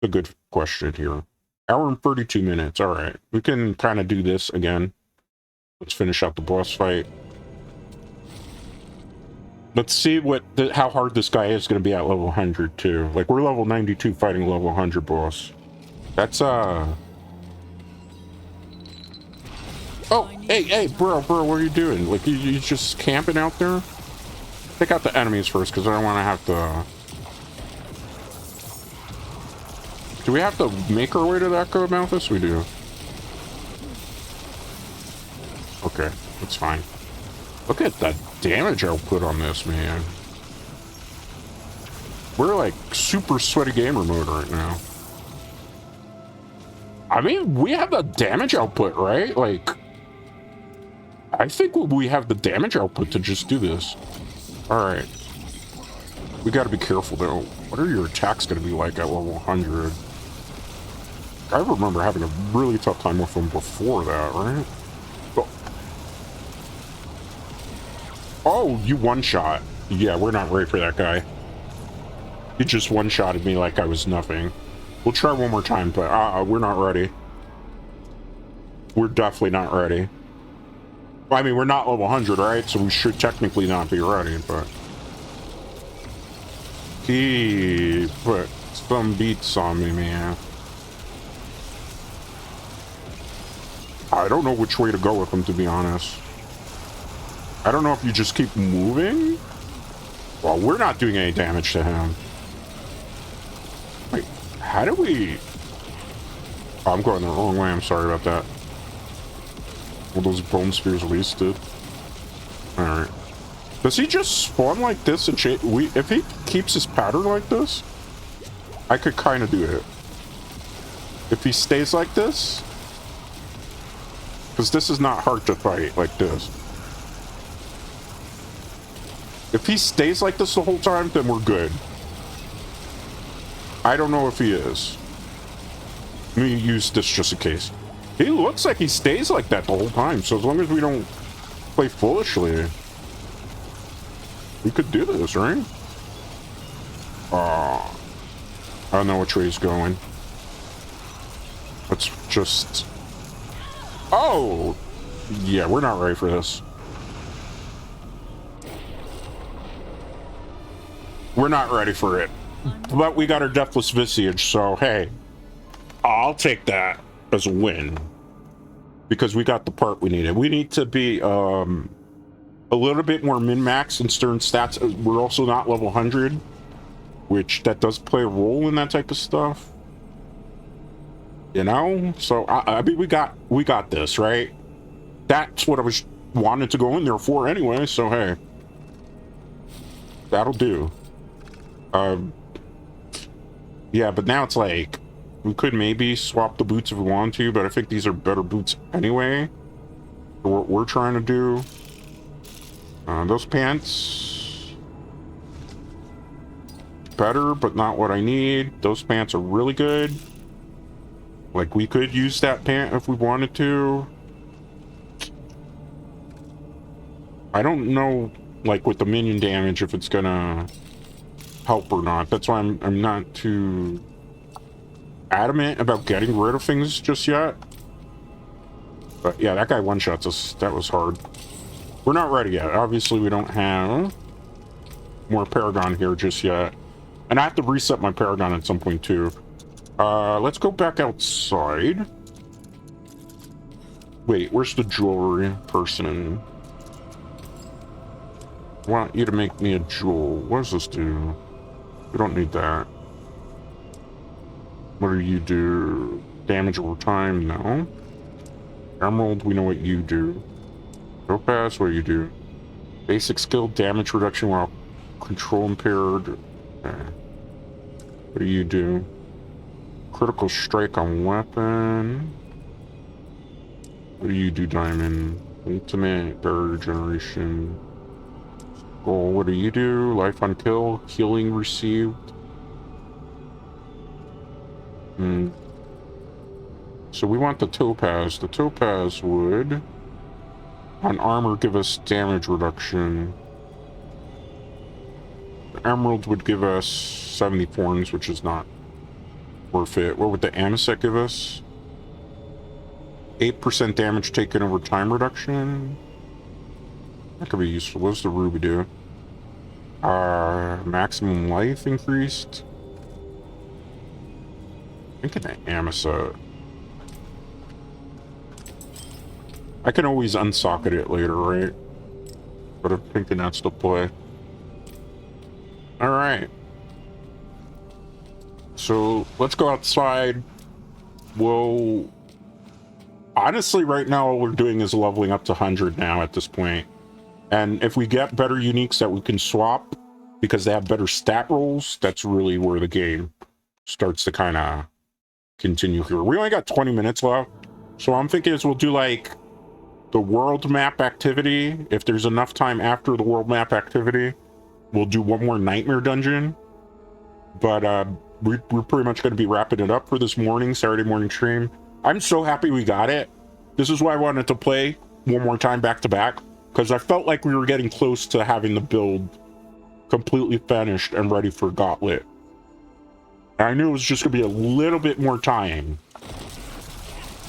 S1: A good question here. Hour and 32 minutes. All right. We can kind of do this again. Let's finish out the boss fight. Let's see how hard this guy is going to be at level 100 too. Like, we're level 92 fighting level 100 boss. That's Oh, hey, bro, what are you doing? Like, you just camping out there? Take out the enemies first, because I don't want to have to. Do we have to make our way to that code, Malthus? We do. Okay, that's fine. Look at that damage output on this, man. We're like super sweaty gamer mode right now. I mean, we have the damage output, right? Like, I think we have the damage output to just do this. Alright. We gotta be careful, though. What are your attacks gonna be like at level 100? I remember having a really tough time with them before that, right? Oh, you one-shot. Yeah, we're not ready for that guy. He just one-shotted me like I was nothing. We'll try one more time, but we're not ready. We're definitely not ready. Well, I mean, we're not level 100, right? So we should technically not be ready, but... He put some beats on me, man. I don't know which way to go with him, to be honest. I don't know if you just keep moving. Well, we're not doing any damage to him. Wait, how do we... Oh, I'm going the wrong way. I'm sorry about that. Well, those bone spears wasted. Alright. Does he just spawn like this and if he keeps his pattern like this, I could kind of do it. If he stays like this, because this is not hard to fight like this. If he stays like this the whole time, then we're good. I don't know if he is. Let me use this just in case. He looks like he stays like that the whole time, so as long as we don't play foolishly, we could do this, right? I don't know which way he's going. Let's just... Oh! Yeah, we're not ready for this. We're not ready for it. But we got our Deathless Visage, so hey. I'll take that as a win. Because we got the part we needed. We need to be a little bit more min-max in certain stats. We're also not level 100. Which, that does play a role in that type of stuff. You know? So, I mean, we got this, right? That's what I was wanted to go in there for anyway, so hey. That'll do. Yeah, but now it's like, we could maybe swap the boots if we want to, but I think these are better boots anyway. For what we're trying to do. Those pants... better, but not what I need. Those pants are really good. Like, we could use that pant if we wanted to. I don't know, like, with the minion damage, if it's gonna help or not. That's why I'm not too adamant about getting rid of things just yet. But yeah, that guy one-shots us. That was hard. We're not ready yet. Obviously, we don't have more Paragon here just yet. And I have to reset my Paragon at some point, too. Let's go back outside. Wait, where's the jewelry person? I want you to make me a jewel. What does this do? We don't need that. What do you do? Damage over time? No. Emerald, we know what you do. Topaz, what do you do? Basic skill, damage reduction while control impaired. Okay. What do you do? Critical strike on weapon. What do you do, Diamond? Ultimate, barrier generation. Goal, what do you do? Life on kill, healing received. So we want the Topaz. The Topaz would, on armor, give us damage reduction. The Emerald would give us 70 thorns, which is not worth it. What would the Amethyst give us? 8% damage taken over time reduction. That could be useful. What does the Ruby do? Maximum life increased. I think an Amethyst. I can always unsocket it later, right? But I'm thinking that's the play. Alright. So, let's go outside. We'll... Honestly, right now, all we're doing is leveling up to 100 now at this point. And if we get better uniques that we can swap, because they have better stat rolls, that's really where the game starts to kind of continue here. We only got 20 minutes left. So I'm thinking is we'll do, like, the world map activity. If there's enough time after the world map activity, we'll do one more nightmare dungeon. But we're pretty much going to be wrapping it up for this morning, Saturday morning stream. I'm so happy we got it. This is why I wanted to play one more time back to back, because I felt like we were getting close to having the build completely finished and ready for Gauntlet. And I knew it was just going to be a little bit more time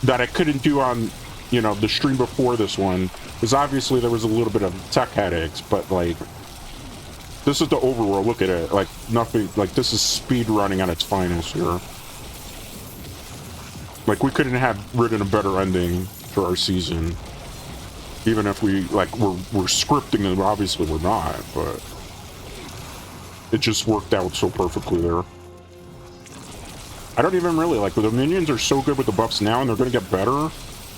S1: that I couldn't do on, you know, the stream before this one, because obviously there was a little bit of tech headaches, but like, this is the overall look at it. Like, nothing, like, this is speed running at its finest here. Like, we couldn't have written a better ending to our season. Even if we, like, we're scripting it, obviously we're not, but it just worked out so perfectly there. I don't even really, like, the minions are so good with the buffs now, and they're going to get better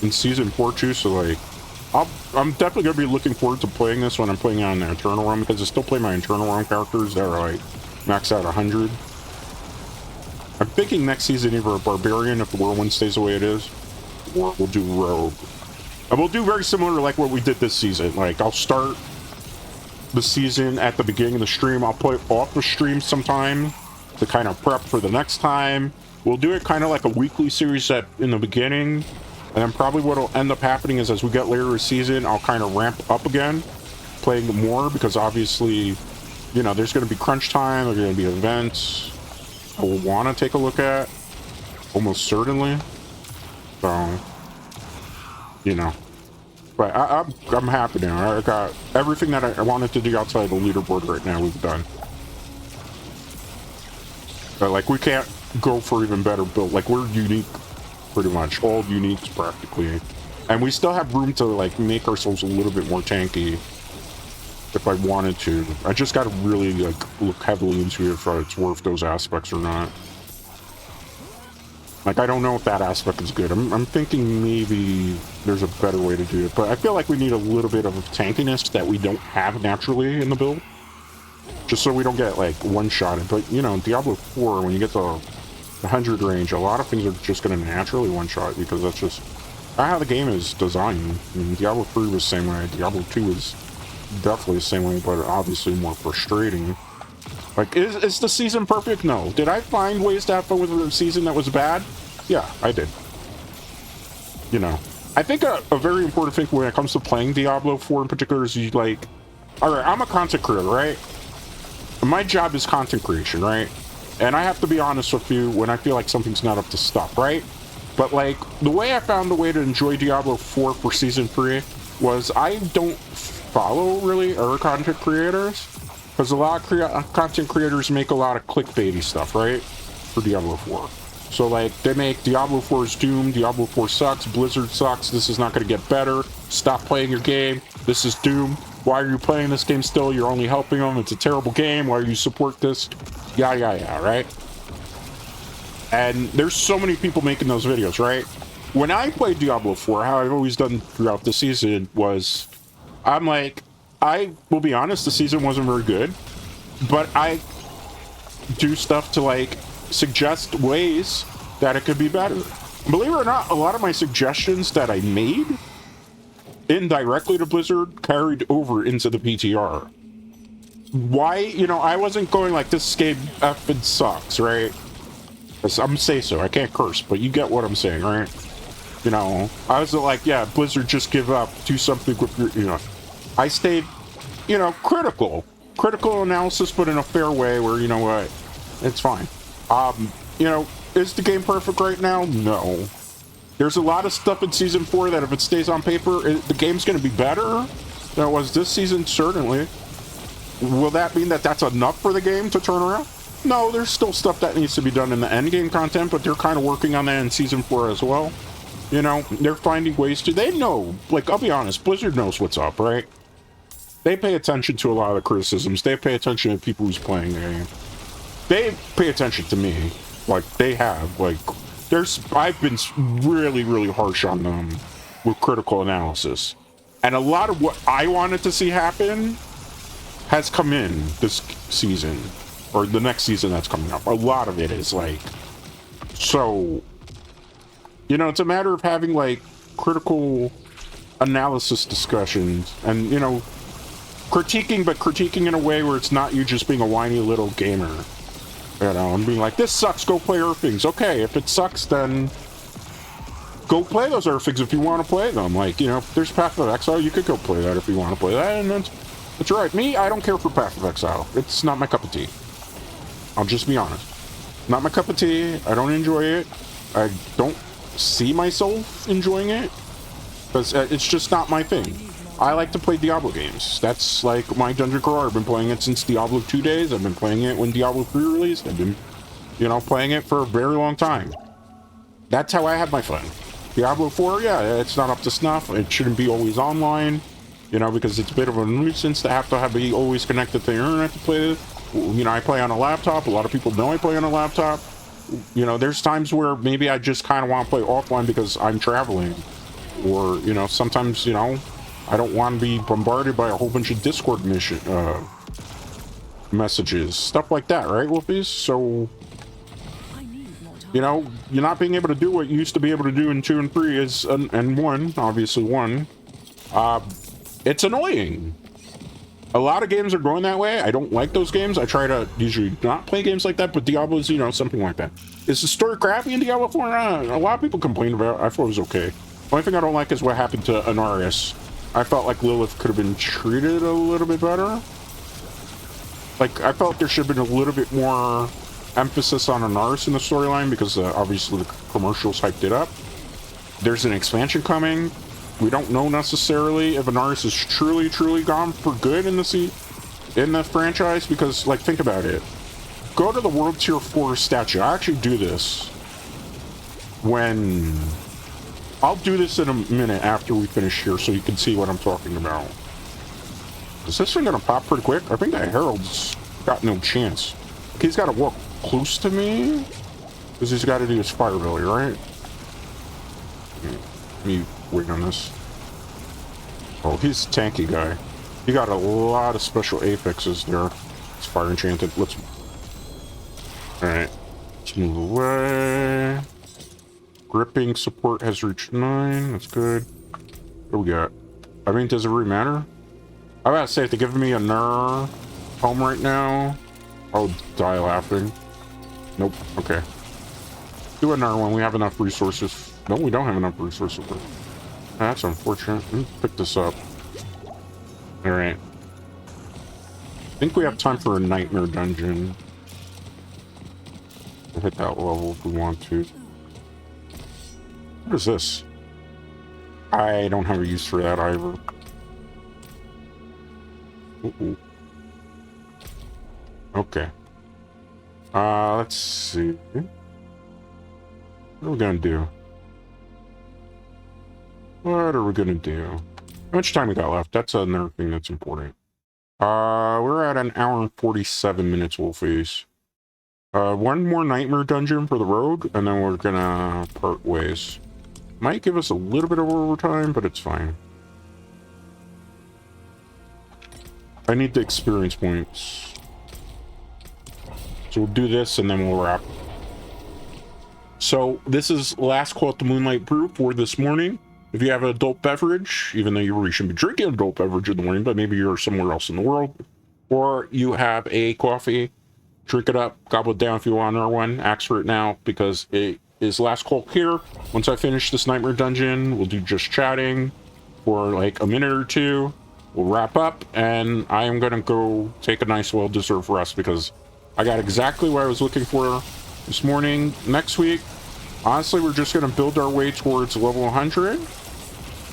S1: in Season 4 too, so, like, I'm definitely going to be looking forward to playing this when I'm playing it on the Eternal Realm, because I still play my Eternal Realm characters that are, like, maxed out 100. I'm thinking next season either a Barbarian, if the Whirlwind stays the way it is, or we'll do Rogue. And we'll do very similar to, like, what we did this season. Like, I'll start the season at the beginning of the stream. I'll put off the stream sometime to kind of prep for the next time. We'll do it kind of like a weekly series in the beginning. And then probably what will end up happening is as we get later in the season, I'll kind of ramp up again, playing more, because obviously, you know, there's going to be crunch time, there's going to be events I will want to take a look at, almost certainly. So, you know. But I'm happy now. I got everything that I wanted to do outside the leaderboard right now. We've done. But like we can't go for even better build. Like we're unique, pretty much all uniques practically, and we still have room to like make ourselves a little bit more tanky if I wanted to. I just got to really like look heavily into it if it's worth those aspects or not. Like, I don't know if that aspect is good. I'm thinking maybe there's a better way to do it, but I feel like we need a little bit of tankiness that we don't have naturally in the build. Just so we don't get, like, one-shotted. But, you know, Diablo 4, when you get to the 100 range, a lot of things are just going to naturally one-shot, because that's just how the game is designed. I mean, Diablo 3 was the same way. Diablo 2 is definitely the same way, but obviously more frustrating. Like, is the season perfect? No. Did I find ways to have fun with a season that was bad? Yeah, I did. You know, I think a very important thing when it comes to playing Diablo 4 in particular is you, like, alright, I'm a content creator, right? My job is content creation, right? And I have to be honest with you when I feel like something's not up to stuff, right? But, like, the way I found the way to enjoy Diablo 4 for Season 3 was I don't follow, really, other content creators. Because a lot of content creators make a lot of clickbaity stuff, right? For Diablo 4. So, like, they make Diablo 4 is doomed, Diablo 4 sucks, Blizzard sucks, this is not going to get better, stop playing your game, this is doomed, why are you playing this game still, you're only helping them, it's a terrible game, why do you support this, yeah, right? And there's so many people making those videos, right? When I played Diablo 4, how I've always done throughout the season was, I'm like, I will be honest, the season wasn't very good, but I do stuff to, like, suggest ways that it could be better. Believe it or not, a lot of my suggestions that I made indirectly to Blizzard carried over into the PTR. Why? You know, I wasn't going like, this game effing sucks, right? I'm say so, I can't curse, but you get what I'm saying, right? You know, I was like, yeah, Blizzard, just give up, do something with your, you know. I stayed, you know, critical analysis, but in a fair way where, you know what, it's fine. You know, is the game perfect right now? No. There's a lot of stuff in Season 4 that if it stays on paper, the game's going to be better than it was this season, certainly. Will that mean that that's enough for the game to turn around? No, there's still stuff that needs to be done in the endgame content, but they're kind of working on that in Season 4 as well. You know, they're finding ways to, they know, like, I'll be honest, Blizzard knows what's up, right? They pay attention to a lot of the criticisms. They pay attention to people who's playing the game. They pay attention to me. Like, they have. Like, I've been really, really harsh on them with critical analysis. And a lot of what I wanted to see happen has come in this season. Or the next season that's coming up. A lot of it is, like... So... You know, it's a matter of having, like, critical analysis discussions. And, you know... critiquing, but critiquing in a way where it's not you just being a whiny little gamer. You know, and being like, this sucks, go play Earthings. Okay, if it sucks, then go play those Earthings if you want to play them. Like, you know, if there's Path of Exile, you could go play that if you want to play that, and that's right. Me, I don't care for Path of Exile. It's not my cup of tea. I'll just be honest. Not my cup of tea. I don't enjoy it. I don't see myself enjoying it. Because it's just not my thing. I like to play Diablo games. That's like my dungeon crawler. I've been playing it since Diablo 2 days. I've been playing it when Diablo 3 released. I've been, you know, playing it for a very long time. That's how I have my fun. Diablo 4, yeah, it's not up to snuff. It shouldn't be always online, you know, because it's a bit of a nuisance to have be always connected to the internet to play it. You know, I play on a laptop. A lot of people know I play on a laptop. You know, there's times where maybe I just kind of want to play offline because I'm traveling. Or, you know, sometimes, you know, I don't want to be bombarded by a whole bunch of Discord messages, stuff like that, right, Wolfies? So, you know, you're not being able to do what you used to be able to do in 2 and 3 is, and 1, obviously 1. It's annoying. A lot of games are going that way. I don't like those games. I try to usually not play games like that, but Diablo's, you know, something like that. Is the story crappy in Diablo 4? A lot of people complain about it. I thought it was okay. The only thing I don't like is what happened to Anarius. I felt like Lilith could have been treated a little bit better. Like, I felt there should have been a little bit more emphasis on Anaris in the storyline because obviously the commercials hyped it up. there's an expansion coming. We don't know necessarily if an artist is truly gone for good in the franchise, because, like, think about it. Go to the World Tier 4 statue. I actually do this when... I'll do this in a minute after we finish here so you can see what I'm talking about. Is this thing gonna pop pretty quick? I think that Herald's got no chance. He's got to walk close to me because he's got to do his fire belly, right? Let me wait on this. Oh, he's a tanky guy. He got a lot of special affixes there. It's fire enchanted. Let's... Alright. Let's move away. Gripping support has reached 9. That's good. What do we got? I mean, does it really matter? I gotta say, if they're giving me a Ner home right now, I'll die laughing. Nope. Okay. Do another one. We have enough resources. No, we don't have enough resources. That's unfortunate. Let me pick this up. Alright. I think we have time for a nightmare dungeon. We'll hit that level if we want to. What is this? I don't have a use for that either. Uh-oh. Okay. Let's see. What are we gonna do? What are we gonna do? How much time we got left? That's another thing that's important. We're at an hour and 47 minutes, Wolfies. One more nightmare dungeon for the road, and then we're gonna part ways. Might give us a little bit of overtime, but it's fine. I need the experience points. So we'll do this, and then we'll wrap. So this is last call at the Moonlight Brew for this morning. If you have an adult beverage, even though you really shouldn't be drinking an adult beverage in the morning, but maybe you're somewhere else in the world, or you have a coffee, drink it up, gobble it down if you want another one. Ask for it now, because it is last call here. Once I finish this nightmare dungeon, we'll do just chatting for like a minute or two. We'll wrap up, and I am gonna go take a nice, well-deserved rest because I got exactly what I was looking for this morning. Next week, honestly, we're just gonna build our way towards level 100,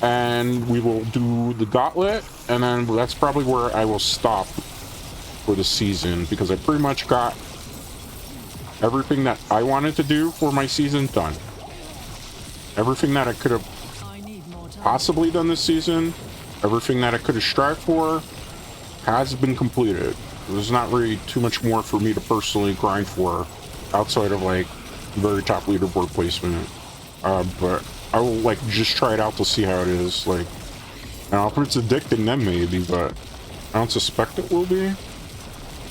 S1: and we will do the gauntlet, and then that's probably where I will stop for the season, because I pretty much got everything that I wanted to do for my season done. Everything that I could have possibly done this season, everything that I could have strived for has been completed. There's not really too much more for me to personally grind for outside of like very top leaderboard placement. But I will like just try it out to see how it is. Like, now if it's addicting, then maybe, but I don't suspect it will be.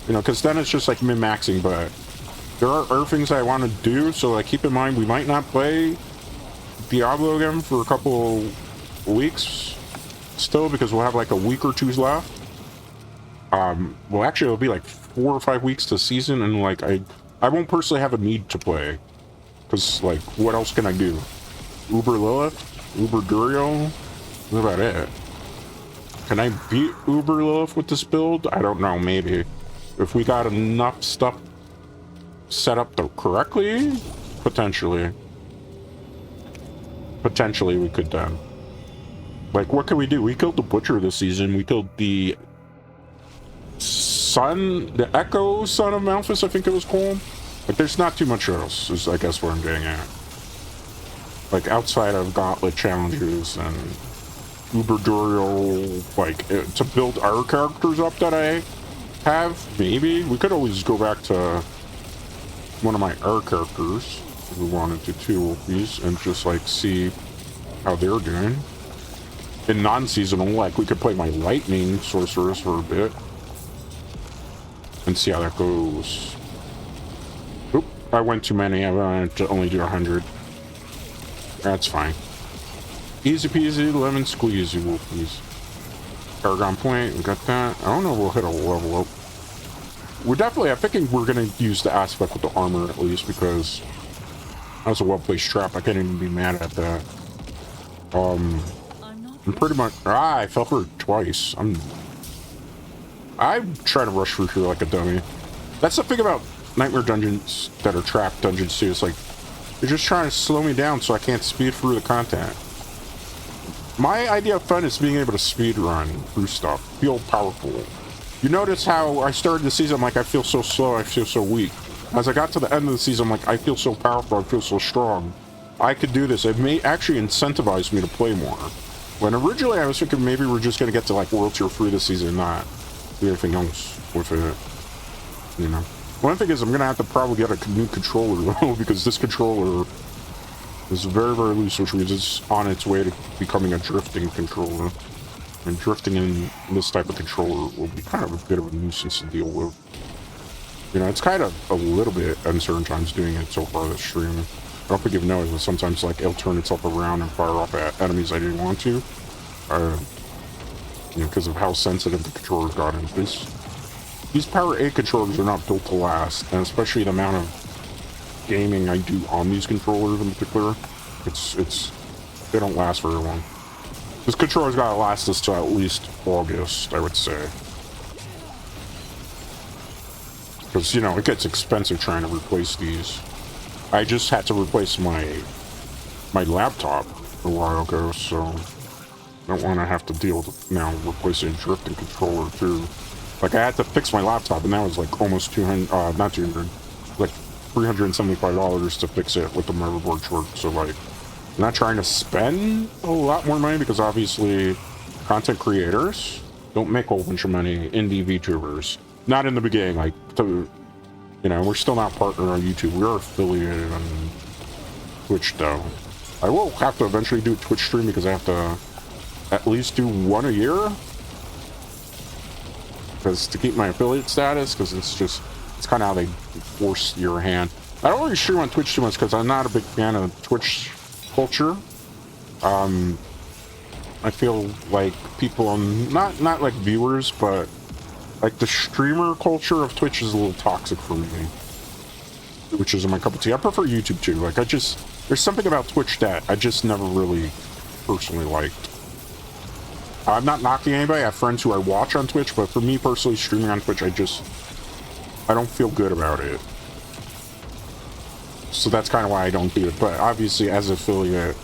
S1: You know, because then it's just like min-maxing, but there are other things I want to do, so like keep in mind we might not play Diablo again for a couple weeks still, because we'll have like a week or two left. Well, actually it'll be like 4 or 5 weeks to season, and like I won't personally have a need to play, because like what else can I do? Uber Lilith, Uber Duriel, what about it? Can I beat Uber Lilith with this build? I don't know, maybe if we got enough stuff set up correctly, potentially we could then. Like, what can we do? We killed the Butcher this season. We killed the Echo Son of Malphus, I think it was called. Like, there's not too much else, is I guess what I'm getting at. Like, outside of gauntlet challenges and Uber Duriel, like, to build our characters up that I have, maybe. We could always go back to one of my R characters if we wanted to, too, Wolfies, and just, like, see how they're doing. In non-seasonal, like, we could play my Lightning Sorceress for a bit and see how that goes. Oop, I went too many. I wanted to only do 100. That's fine. Easy peasy, lemon squeezy, Wolfies. Paragon Point, we got that. I don't know if we'll hit a level up. We're definitely, I'm thinking we're going to use the aspect with the armor at least, because that was a well-placed trap. I can't even be mad at that. I'm pretty much... I fell for it twice. I try to rush through here like a dummy. That's the thing about nightmare dungeons that are trap dungeons too. It's like, They're just trying to slow me down so I can't speed through the content. My idea of fun is being able to speed run through stuff, feel powerful. You notice how I started the season, I'm like, I feel so slow, I feel so weak. As I got to the end of the season, I'm like, I feel so powerful, I feel so strong. I could do this. It may actually incentivize me to play more. When originally I was thinking maybe we're just going to get to like World Tier 3 this season, not do anything else with it. You know. One thing is I'm going to have to probably get a new controller though, because this controller is very, very loose, which means it's on its way to becoming a drifting controller. And drifting in this type of controller will be kind of a bit of a nuisance to deal with. You know, it's kind of a little bit at certain times doing it so far this stream. I don't think you've noticed, but sometimes like it'll turn itself around and fire off at enemies I didn't want to. You know, because of how sensitive the controllers got in this. These Power 8 controllers are not built to last, and especially the amount of gaming I do on these controllers in particular, they don't last very long. This controller's gotta last us till at least August, I would say. Because, you know, it gets expensive trying to replace these. I just had to replace my laptop a while ago, so I don't want to have to deal with now replacing a drifting controller too. Like, I had to fix my laptop, and that was like almost 200, not 200, like $375 to fix it with the motherboard short. So like, I'm not trying to spend a lot more money because obviously content creators don't make a whole bunch of money, indie VTubers. Not in the beginning, like, you know, we're still not partnered on YouTube. We are affiliated on Twitch, though. I will have to eventually do a Twitch stream because I have to at least do one a year. Because to keep my affiliate status, because it's kind of how they force your hand. I don't really stream on Twitch too much because I'm not a big fan of Twitch culture. I feel like people, not like viewers, but like the streamer culture of Twitch is a little toxic for me, which isn't my cup of tea. I prefer YouTube too. Like there's something about Twitch that I just never really personally liked. I'm not knocking anybody. I have friends who I watch on Twitch, but for me personally, streaming on Twitch, I don't feel good about it. So that's kind of why I don't do it. But obviously, as an affiliate,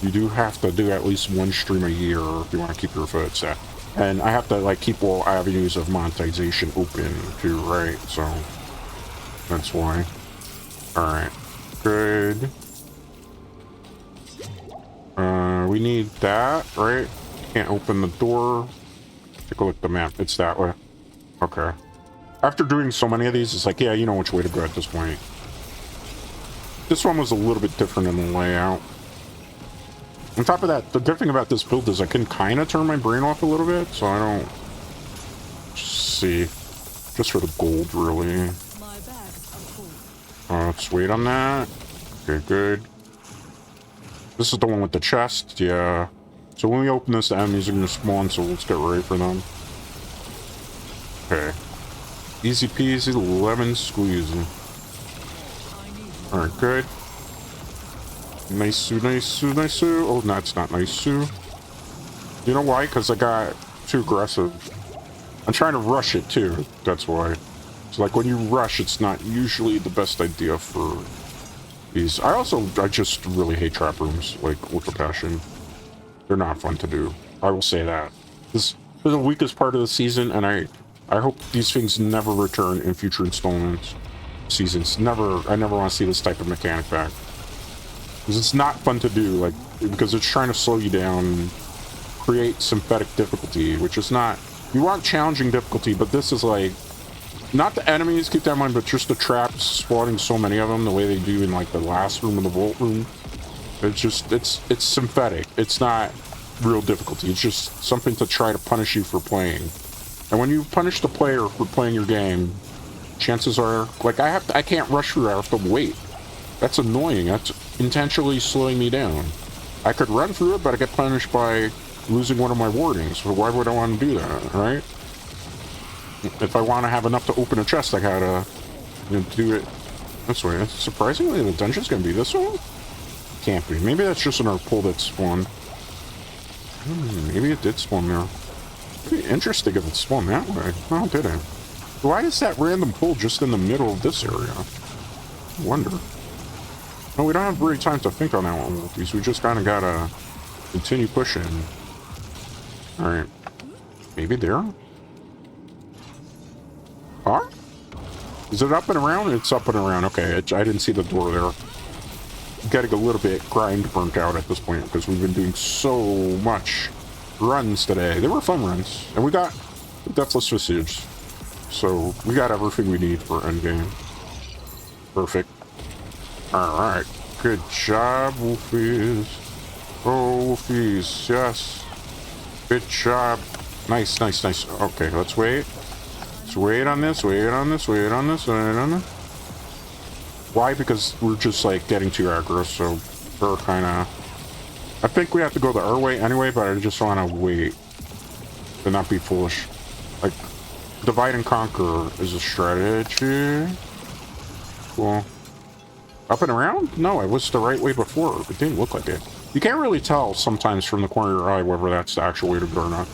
S1: you do have to do at least one stream a year if you want to keep your affiliate set. And I have to like keep all avenues of monetization open too, right? So that's why. All right, good. We need that, right? Can't open the door. Take a look at the map. It's that way. Okay. After doing so many of these, it's like, yeah, you know which way to go at this point. This one was a little bit different in the layout. On top of that, the good thing about this build is I can kind of turn my brain off a little bit, so I don't see. Just for the gold, really.
S2: My bags are full.
S1: Let's wait on that. Okay, good. This is the one with the chest, yeah. So when we open this, the enemies are going to spawn, so let's get ready for them. Okay. Easy peasy, lemon squeezy. Alright, good. Nice, nice, nice. Oh, no, it's not nice. You know why? Because I got too aggressive. I'm trying to rush it too. That's why. So like when you rush, it's not usually the best idea for these. I just really hate trap rooms, like with a passion. They're not fun to do. I will say that. This is the weakest part of the season, and I hope these things never return in future installments. Seasons. I never want to see this type of mechanic back. Because it's not fun to do, like, because it's trying to slow you down, create synthetic difficulty, which is not, you want challenging difficulty, but this is like, not the enemies, keep that in mind, but just the traps, spawning so many of them, the way they do in like the last room and the vault room. It's just, it's synthetic. It's not real difficulty. It's just something to try to punish you for playing. And when you punish the player for playing your game, chances are, like, I can't rush through, I have to wait. That's annoying. That's intentionally slowing me down. I could run through it, but I get punished by losing one of my wardings. So why would I want to do that, right? If I want to have enough to open a chest, I gotta do it this way. Surprisingly, the dungeon's gonna be this way? Can't be. Maybe that's just another pool that spawned. Maybe it did spawn there. It'd be interesting if it spawned that way. Oh, did it? Why is that random pool just in the middle of this area? I wonder. No, we don't have really time to think on that one, Wolfies. We just kind of gotta continue pushing. Alright. Maybe there? Huh? Is it up and around? It's up and around. Okay, I didn't see the door there. Getting a little bit grind burnt out at this point because we've been doing so much runs today. They were fun runs. And we got Deathless Visage. So we got everything we need for endgame. Perfect. Alright. Good job, Wolfies. Oh, Wolfies. Yes. Good job. Nice, nice, nice. Okay, let's wait. Let's wait on this, wait on this, wait on this, wait on this. Why? Because we're just, like, getting too aggro, so we're kind of... I think we have to go the our way anyway, but I just want to wait. To not be foolish. Like, divide and conquer is a strategy. Cool. Up and around? No, I was the right way before. It didn't look like it. You can't really tell sometimes from the corner of your eye whether that's the actual way to go or not.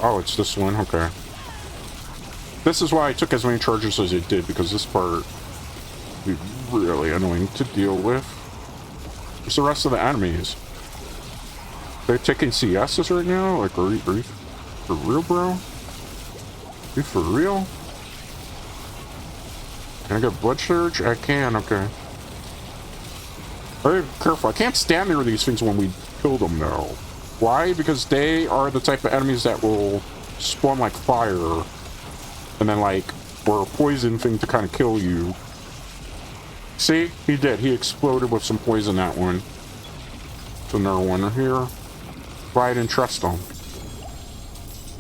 S1: Oh, it's this one? Okay. This is why I took as many charges as it did, because this part would be really annoying to deal with. What's the rest of the enemies? They're taking CSs right now? Like, are you for real, bro? You for real? Can I get blood surge? I can, okay. Very careful. I can't stand near these things when we kill them, though. Why? Because they are the type of enemies that will spawn like fire. And then, like, or a poison thing to kind of kill you. See? He did. He exploded with some poison, that one. There's another one here. Why I didn't trust him.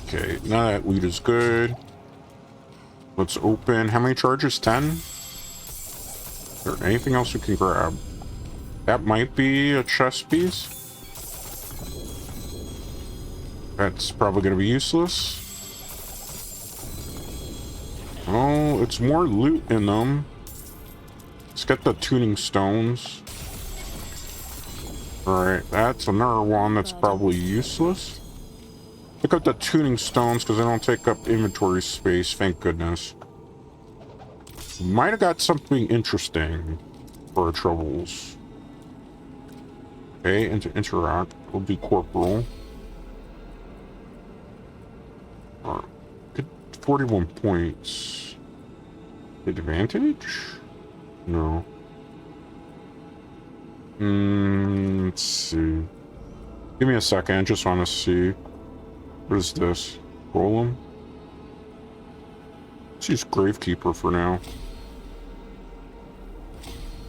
S1: Okay, now that loot is good. Let's open. How many charges? 10? Is there anything else we can grab? That might be a chest piece. That's probably going to be useless. Oh, it's more loot in them. Let's get the tuning stones. Alright, that's another one that's probably useless. Pick up the tuning stones because they don't take up inventory space, thank goodness. Might have got something interesting for our troubles. Okay, interact. We'll be corporal. Alright. Good 41 points. Advantage? No. Let's see. Give me a second, I just want to see. What is this? Golem? Let's use Gravekeeper for now.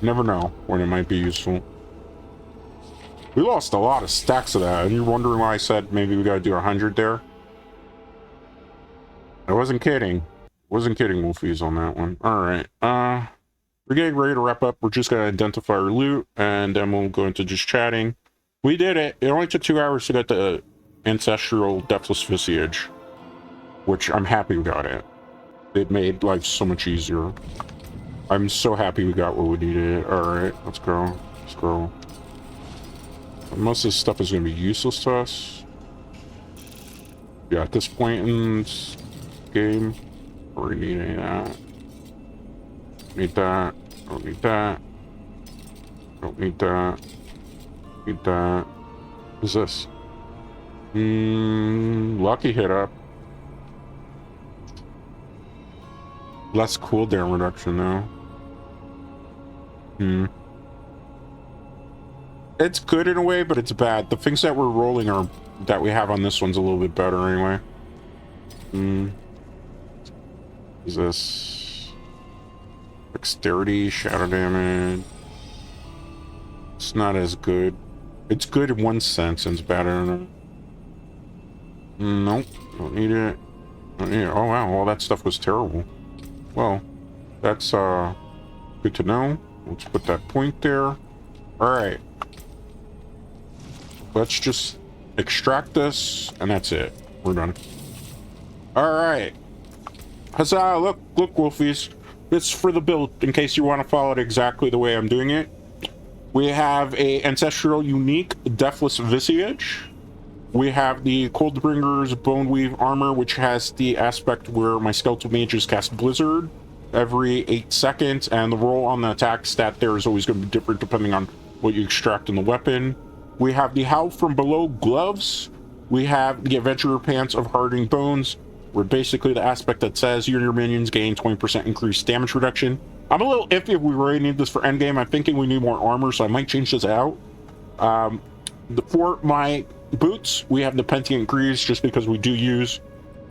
S1: Never know when it might be useful. We lost a lot of stacks of that, and you're wondering why I said maybe we gotta do 100 there? I wasn't kidding. Wasn't kidding, Wolfies, on that one. Alright, we're getting ready to wrap up. We're just gonna identify our loot, and then we'll go into just chatting. We did it! It only took 2 hours to get the Ancestral Deathless Visage, which I'm happy we got it. It made life so much easier. I'm so happy we got what we needed. Alright, let's go. Let's go. Most of this stuff is going to be useless to us. Yeah, at this point in this game, we need any of that. Need that. Don't need that. Don't need that. Need that. What's this? Lucky hit up. Less cooldown reduction though. It's good in a way, but it's bad. The things that we're rolling are that we have on this one's a little bit better anyway. Is this dexterity, shadow damage? It's not as good. It's good in one sense and it's better in it. Nope, don't need it. Don't need it. Oh wow, all that stuff was terrible. Well, that's good to know. Let's put that point there. Alright. Let's just extract this, and that's it. We're done. Alright. Huzzah! Look, Wolfies. It's for the build, in case you want to follow it exactly the way I'm doing it. We have a Ancestral Unique Deathless Visage. We have the Coldbringer's Bone Weave armor, which has the aspect where my skeletal mages cast Blizzard. every 8 seconds, and the roll on the attack stat there is always going to be different depending on what you extract in the weapon. We have the Howl from Below gloves. We have the Adventurer Pants of Hardening Bones, where basically the aspect that says you and your minions gain 20% increased damage reduction. I'm a little iffy if we really need this for endgame. I'm thinking we need more armor, so I might change this out. For my boots, we have the Pentient Greaves, just because we do use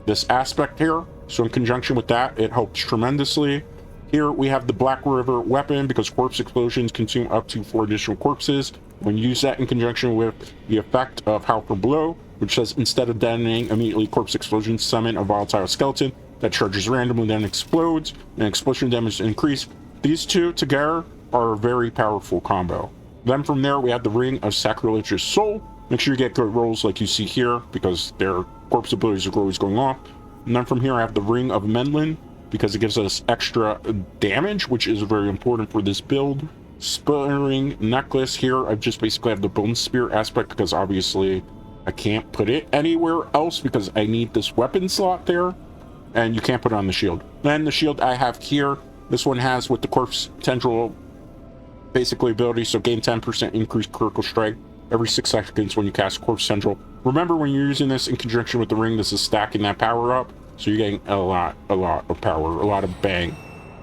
S1: this aspect here. So in conjunction with that, it helps tremendously. Here we have the Black River weapon, because corpse explosions consume up to 4 additional corpses. When you use that in conjunction with the effect of Howl from Below, which says instead of detonating immediately corpse explosions, summon a volatile skeleton that charges randomly, then explodes, and explosion damage increase. These two together are a very powerful combo. Then from there, we have the Ring of Sacrilegious Soul. Make sure you get good rolls like you see here, because their corpse abilities are always going off. And then from here, I have the Ring of Menlin, because it gives us extra damage, which is very important for this build. Sputtering Necklace here, I just basically have the Bone Spear aspect, because obviously I can't put it anywhere else because I need this weapon slot there, and you can't put it on the shield. Then the shield I have here, this one has with the Corpse Tendril basically ability, so gain 10% increased critical strike every 6 seconds when you cast Corpse Tendril. Remember, when you're using this in conjunction with the ring, this is stacking that power up, so you're getting a lot of power, a lot of bang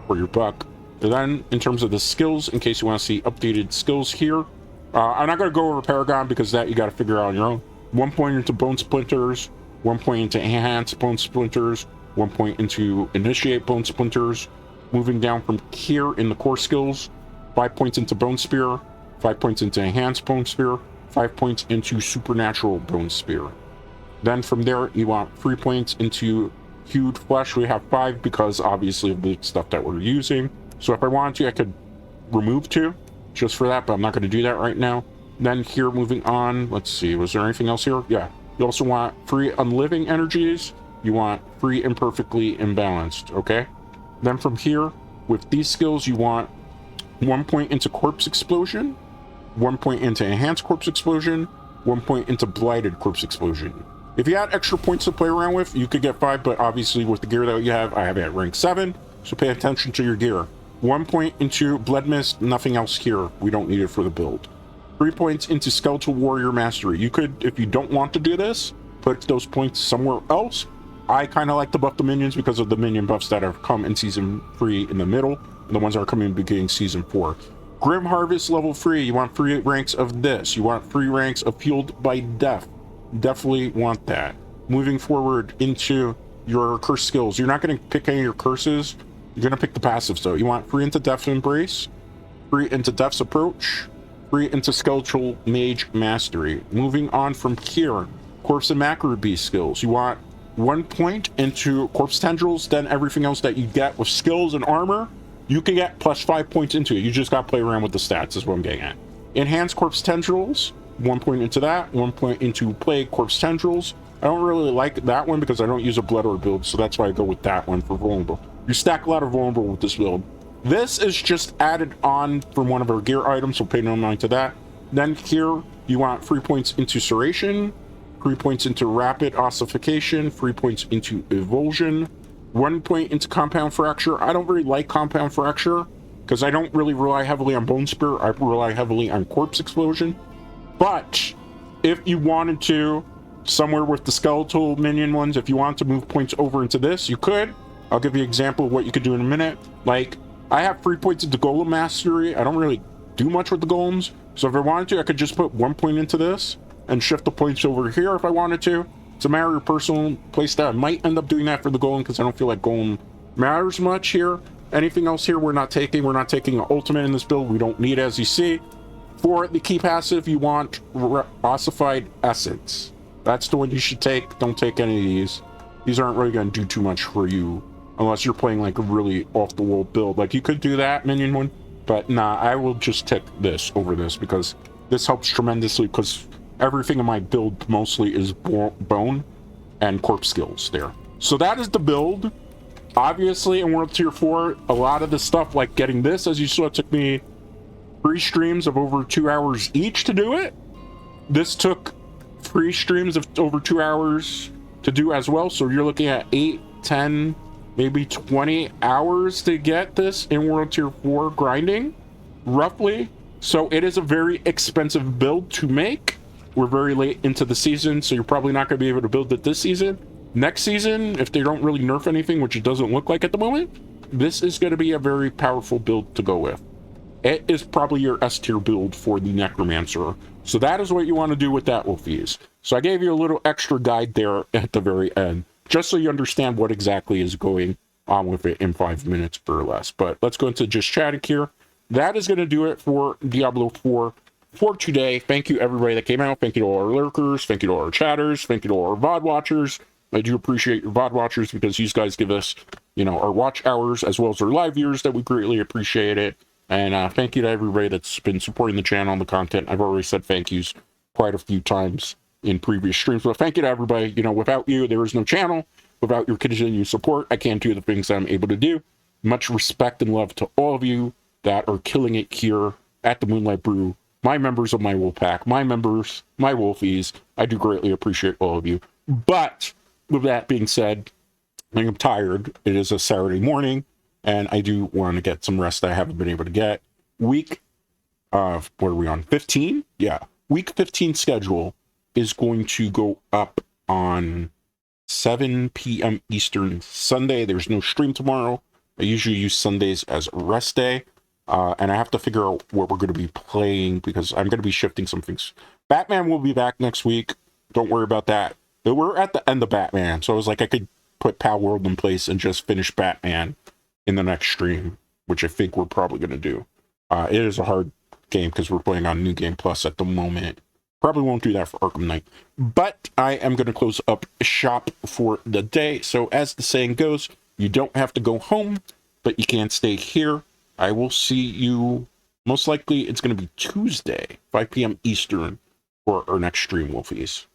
S1: for your buck. And then in terms of the skills, in case you want to see updated skills here, I'm not going to go over Paragon because that you got to figure out on your own. 1 point into Bone Splinters, 1 point into Enhance Bone Splinters, 1 point into Initiate Bone Splinters. Moving down from here in the core skills, 5 points into Bone Spear, 5 points into Enhanced Bone Spear, 5 points into Supernatural Bone Spear. Then from there, you want 3 points into Hewed Flesh. We have 5 because obviously of the stuff that we're using. So if I wanted to, I could remove 2 just for that, but I'm not going to do that right now. Then here, moving on, let's see, was there anything else here? Yeah, you also want 3 Unliving Energies. You want 3 Imperfectly Imbalanced, okay? Then from here, with these skills, you want 1 point into Corpse Explosion, 1 point into Enhanced Corpse Explosion, 1 point into Blighted Corpse Explosion. If you had extra points to play around with, you could get 5, but obviously with the gear that you have, I have it at rank 7, so pay attention to your gear. 1 point into Blood Mist, nothing else here. We don't need it for the build. 3 points into Skeletal Warrior Mastery. You could, if you don't want to do this, put those points somewhere else. I kind of like to buff the minions because of the minion buffs that have come in Season 3 in the middle, and the ones that are coming in beginning Season 4. Grim Harvest level 3, you want 3 ranks of this. You want 3 ranks of Fueled by Death. Definitely want that. Moving forward into your curse skills, you're not going to pick any of your curses. You're going to pick the passives though. You want 3 into Death's Embrace, 3 into Death's Approach, 3 into Skeletal Mage Mastery. Moving on from here, Corpse and Macro Beast skills. You want 1 point into Corpse Tendrils, then everything else that you get with skills and armor, you can get plus 5 points into it. You just got to play around with the stats is what I'm getting at. Enhanced Corpse Tendrils, 1 point into that, 1 point into Plague Corpse Tendrils. I don't really like that one because I don't use a Blood Orb build, so that's why I go with that one for Vulnerable. You stack a lot of Vulnerable with this build. This is just added on from one of our gear items, so pay no mind to that. Then here, you want 3 points into Serration, 3 points into Rapid Ossification, 3 points into Evulsion, 1 point into Compound Fracture. I don't really like Compound Fracture because I don't really rely heavily on Bone Spear. I rely heavily on Corpse Explosion. But if you wanted to, somewhere with the skeletal minion ones, if you want to move points over into this, you could. I'll give you an example of what you could do in a minute. Like, I have 3 points into Golem Mastery. I don't really do much with the golems. So if I wanted to, I could just put 1 point into this and shift the points over here if I wanted to. It's a matter of personal playstyle. I might end up doing that for the golem because I don't feel like golem matters much here. Anything else here we're not taking. We're not taking an ultimate in this build. We don't need it, as you see. For the key passive, you want Ossified Essence. That's the one you should take. Don't take any of these. These aren't really going to do too much for you unless you're playing like a really off-the-wall build. Like, you could do that minion one, but nah, I will just take this over this because this helps tremendously because everything in my build mostly is bone and corpse skills there. So that is the build. Obviously, in World Tier 4, a lot of the stuff, like getting this, as you saw, it took me 3 streams of over 2 hours each to do it. This took 3 streams of over 2 hours to do as well. So you're looking at 8, 10, maybe 20 hours to get this in World Tier 4 grinding, roughly. So it is a very expensive build to make. We're very late into the season, so you're probably not going to be able to build it this season. Next season, if they don't really nerf anything, which it doesn't look like at the moment, this is going to be a very powerful build to go with. It is probably your S tier build for the Necromancer. So that is what you want to do with that, Wolfies. So I gave you a little extra guide there at the very end, just so you understand what exactly is going on with it in 5 minutes or less. But let's go into just chatting here. That is going to do it for Diablo 4 for today. Thank you, everybody that came out. Thank you to all our lurkers. Thank you to all our chatters. Thank you to all our VOD watchers. I do appreciate your VOD watchers because these guys give us, you know, our watch hours as well as our live viewers that we greatly appreciate it. And thank you to everybody that's been supporting the channel and the content. I've already said thank yous quite a few times in previous streams, but thank you to everybody. You know, without you, there is no channel. Without your continued support, I can't do the things that I'm able to do. Much respect and love to all of you that are killing it here at the Moonlight Brew. My members of my Wolf Pack, my members, my Wolfies. I do greatly appreciate all of you. But with that being said, I'm tired. It is a Saturday morning, and I do want to get some rest that I haven't been able to get. Week, what are we on? 15? Yeah. Week 15 schedule is going to go up on 7 p.m. Eastern Sunday. There's no stream tomorrow. I usually use Sundays as a rest day. And I have to figure out what we're going to be playing because I'm going to be shifting some things. Batman will be back next week. Don't worry about that. But we're at the end of Batman, so I was like, I could put Pal World in place and just finish Batman in the next stream, which I think we're probably going to do. It is a hard game because we're playing on New Game Plus at the moment. Probably won't do that for Arkham Knight. But I am going to close up shop for the day. So as the saying goes, you don't have to go home, but you can stay here. I will see you, most likely it's going to be Tuesday, 5 p.m. Eastern, for our next stream, Wolfies.